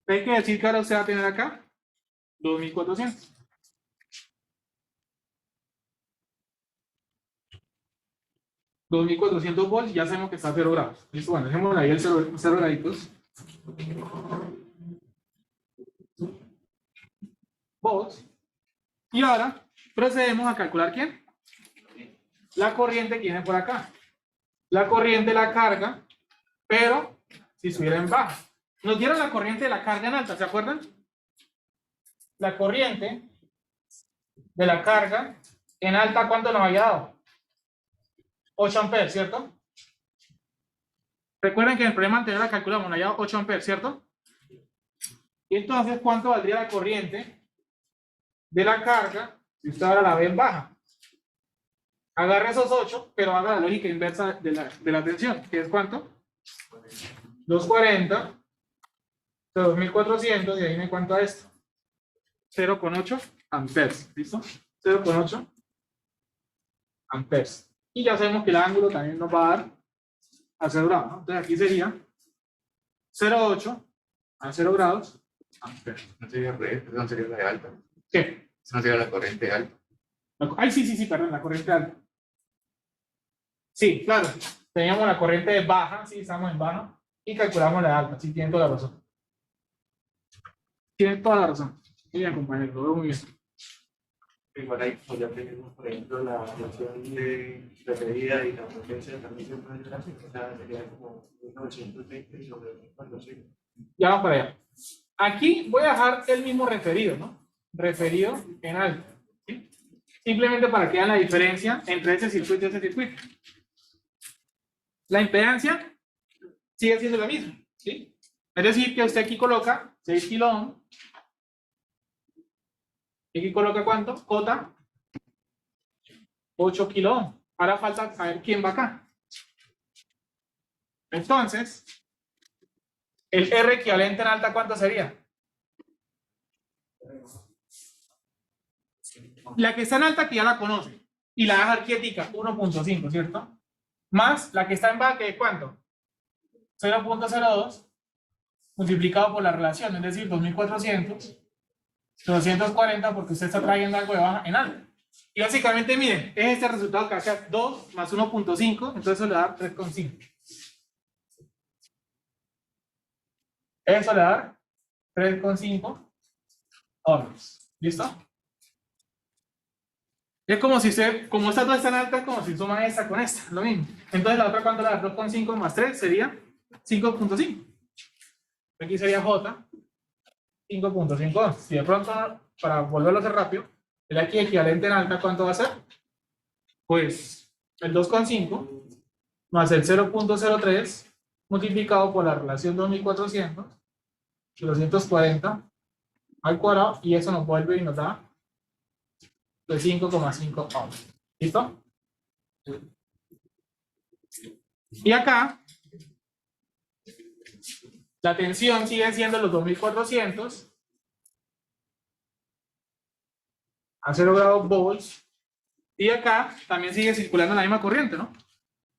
Hay que decir que ahora usted va a tener acá 2400. $2,400 ya sabemos que está a 0 grados. Listo, bueno, dejemos ahí el 0 graditos. Volts. Y ahora procedemos a calcular ¿quién? La corriente que viene por acá. La corriente la carga, pero si estuviera en baja. Nos dieron la corriente de la carga en alta, ¿se acuerdan? La corriente de la carga en alta, ¿cuánto nos había dado? 8 amperes, ¿cierto? Recuerden que en el problema anterior la calculamos, nos había dado 8 amperes, ¿cierto? Y entonces, ¿cuánto valdría la corriente de la carga si usted ahora la ve en baja? Agarre esos 8, pero haga la lógica inversa de la tensión, que es ¿cuánto? 240, 2400, y ahí me cuánto a esto. 0,8 amperes, ¿listo? 0,8 amperes. Y ya sabemos que el ángulo también nos va a dar a 0 grados, ¿no? Entonces aquí sería 0,8 a 0 grados amperes. No sería no sería la de alta. ¿Qué? No sería la corriente alta. Ay, sí, perdón, la corriente alta. Sí, claro. Teníamos la corriente baja, sí, estamos en baja, y calculamos la alta, sí, tienen toda la razón. Tienen toda la razón. Muy bien, compañero, lo veo muy bien. Igual ahí pues ya tenemos, por ejemplo, la función de referida y la potencia de transmisión por el gráfico, o sea, sería como 1920 sobre 1400. Ya vamos para allá. Aquí voy a dejar el mismo referido, ¿no? Referido en alto. ¿Sí? Simplemente para que vean la diferencia entre ese circuito y ese circuito. La impedancia sigue siendo la misma, ¿sí? Es decir, que usted aquí coloca 6 kilo ohm. Aquí coloca ¿cuánto? Cota 8 kilo ohm. Ahora falta saber quién va acá. Entonces, el R equivalente en alta, ¿cuánto sería? La que está en alta que ya la conoce. Y la deja quietica, 1.5, ¿cierto? Más la que está en baja, que es ¿cuánto? 0.02 multiplicado por la relación, es decir, 2400, 240, porque usted está trayendo algo de baja en alta. Y básicamente, miren, es este resultado que hace 2 más 1.5, entonces eso le da 3.5. Eso le da 3.5 ohms. ¿Listo? Es como si usted, como estas dos están altas, como si suman esta con esta, lo mismo. Entonces la otra, ¿cuánto le da? 2.5 más 3 sería 5.5. Aquí sería J, 5.5 ohms. Si de pronto, para volverlo a hacer rápido, el aquí equivalente en alta, ¿cuánto va a ser? Pues el 2.5 más el 0.03 multiplicado por la relación 2400, 240 al cuadrado, y eso nos vuelve y nos da de 5.5 ohms. ¿Listo? Y acá la tensión sigue siendo los 2400 a 0 grados volts, y acá también sigue circulando la misma corriente, ¿no?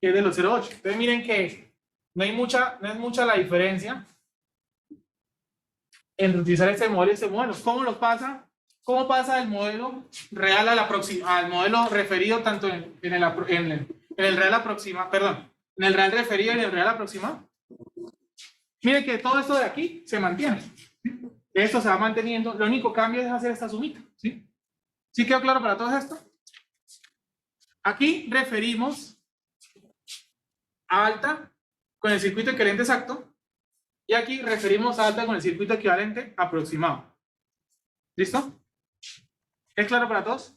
Que es de los 0.8. Entonces miren que no es mucha la diferencia entre utilizar este modelo y este modelo. ¿Cómo lo pasa? ¿Cómo pasa del modelo real al modelo referido tanto en el real aproximado, perdón, en el real referido y en el real aproximado? Miren que todo esto de aquí se mantiene. Esto se va manteniendo. Lo único cambio es hacer esta sumita. ¿Sí? ¿Sí quedó claro para todo esto? Aquí referimos a alta con el circuito equivalente exacto. Y aquí referimos a alta con el circuito equivalente aproximado. ¿Listo? ¿Es claro para todos?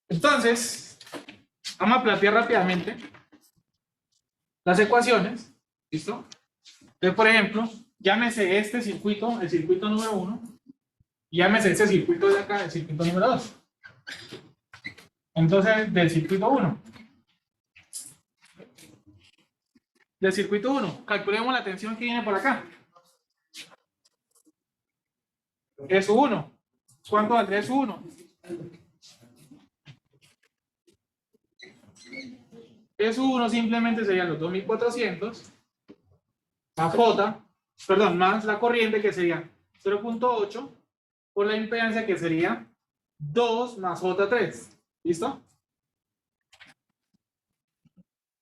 Entonces, vamos a plantear rápidamente las ecuaciones. ¿Listo? Entonces, por ejemplo, llámese este circuito, el circuito número 1, y llámese este circuito de acá, el circuito número 2. Entonces, del circuito 1. Del circuito 1, calculemos la tensión que viene por acá. Es 1. ¿Cuánto valdría es 1? Es 1 simplemente serían los 2400 más J, perdón, más la corriente que sería 0.8 por la impedancia que sería 2 más J3. ¿Listo?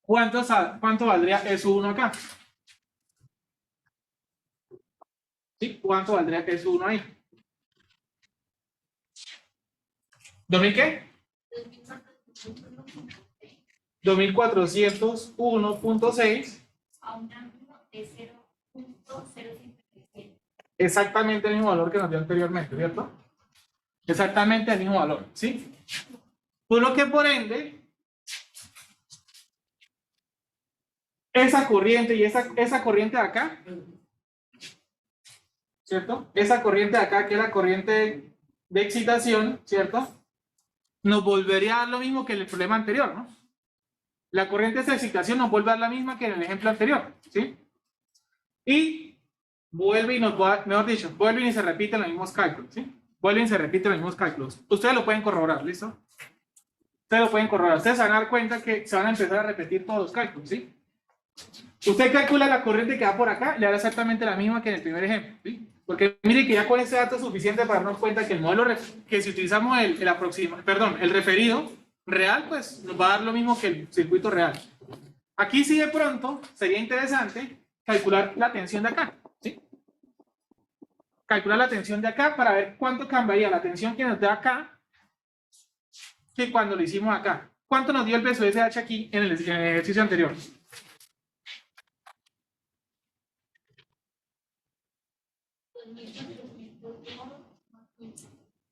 ¿Cuánto valdría S1 acá? ¿Sí? ¿Cuánto valdría S1 ahí? ¿2000 qué? 2401.6. A un ángulo de 0.057. Exactamente el mismo valor que nos dio anteriormente, ¿cierto? Exactamente el mismo valor, ¿sí? Por lo que por ende, esa corriente y esa corriente de acá, ¿cierto? Esa corriente de acá, que es la corriente de excitación, ¿cierto? Nos volvería a dar lo mismo que en el problema anterior, ¿no? La corriente de excitación nos vuelve a dar la misma que en el ejemplo anterior, ¿sí? Y vuelve y nos va, mejor dicho, vuelven y se repiten los mismos cálculos, ¿sí? Vuelven y se repiten los mismos cálculos. Ustedes lo pueden corroborar, ¿listo? Ustedes lo pueden corroborar. Ustedes se van a dar cuenta que se van a empezar a repetir todos los cálculos, ¿sí? Usted calcula la corriente que va por acá, le da exactamente la misma que en el primer ejemplo, ¿sí? Porque mire que ya con ese dato es suficiente para darnos cuenta que el modelo, que si utilizamos el referido real, pues nos va a dar lo mismo que el circuito real. Aquí sí de pronto sería interesante calcular la tensión de acá, ¿sí? Calcular la tensión de acá para ver cuánto cambiaría la tensión que nos da acá que cuando lo hicimos acá. ¿Cuánto nos dio el peso SH aquí en el ejercicio anterior?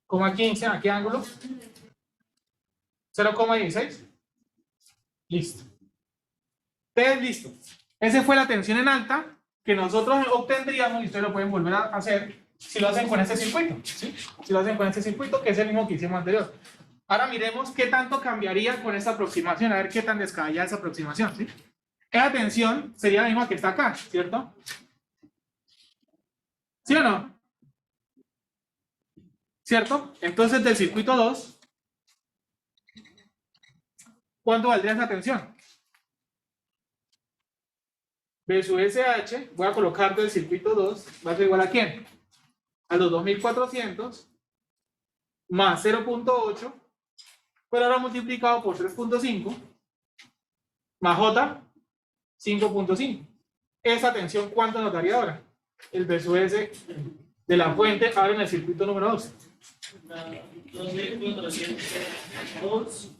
¿0,15? ¿A qué ángulo? 0,16. Listo. Entonces, listo. Esa fue la tensión en alta que nosotros obtendríamos, y ustedes lo pueden volver a hacer si lo hacen con este circuito, ¿sí? Si lo hacen con este circuito, que es el mismo que hicimos anterior. Ahora miremos qué tanto cambiaría con esta aproximación, a ver qué tan descabellada esa aproximación, ¿sí? Esa tensión sería la misma que está acá, ¿cierto? ¿Sí o no? ¿Cierto? Entonces, del circuito 2, ¿cuánto valdría esa tensión? B sub SH, voy a colocar del circuito 2, va a ser igual a ¿quién? A los 2400 más 0.8, pero ahora multiplicado por 3.5 más J 5.5. Esa tensión, ¿cuánto nos daría ahora? El B sub S de la fuente ahora en el circuito número 2.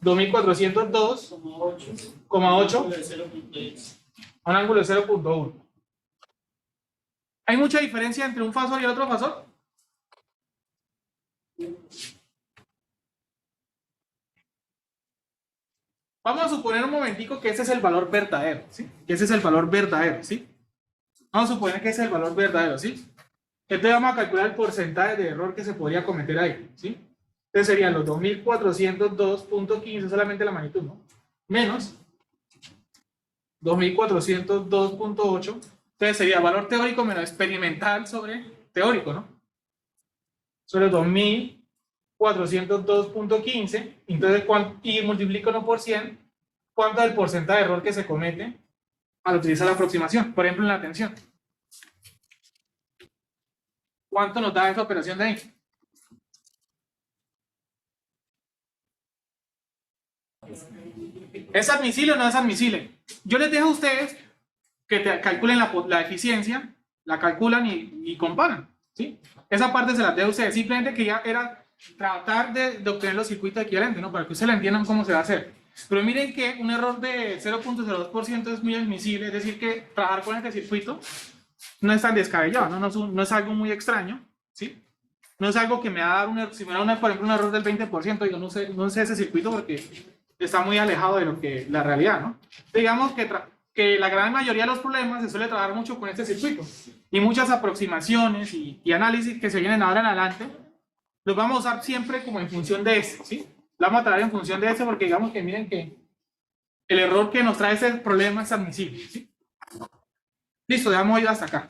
2402,8 a un ángulo de 0.1. ¿Hay mucha diferencia entre un fasor y el otro fasor? Vamos a suponer un momentico que ese es el valor verdadero, ¿sí? Que ese es el valor verdadero, ¿sí? Vamos a suponer que ese es el valor verdadero, ¿sí? Entonces vamos a calcular el porcentaje de error que se podría cometer ahí, ¿sí? Entonces serían los 2402.15, solamente la magnitud, ¿no? Menos 2402.8. Entonces sería valor teórico menos experimental sobre teórico, ¿no? Sobre 2402.15. Entonces, y multiplícalo por 100. ¿Cuánto es el porcentaje de error que se comete al utilizar la aproximación? Por ejemplo, en la tensión. ¿Cuánto nos da esa operación de ahí? ¿Es admisible o no es admisible? Yo les dejo a ustedes que calculen la eficiencia, la calculan y comparan, ¿sí? Esa parte se la dejo a ustedes, simplemente que ya era tratar de obtener los circuitos equivalentes, ¿no? Para que ustedes la entiendan cómo se va a hacer. Pero miren que un error de 0.02% es muy admisible, es decir, que trabajar con este circuito no es tan descabellado, no es algo muy extraño, ¿sí? No es algo que me va a dar, si me da por ejemplo, un error del 20%, yo no sé ese circuito porque está muy alejado de lo que la realidad, ¿no? Digamos que la gran mayoría de los problemas se suele trabajar mucho con este circuito y muchas aproximaciones y análisis que se vienen ahora en adelante los vamos a usar siempre como en función de este, ¿sí? Lo vamos a traer en función de este porque digamos que miren que el error que nos trae ese problema es admisible, ¿sí? Listo, dejamos ir hasta acá.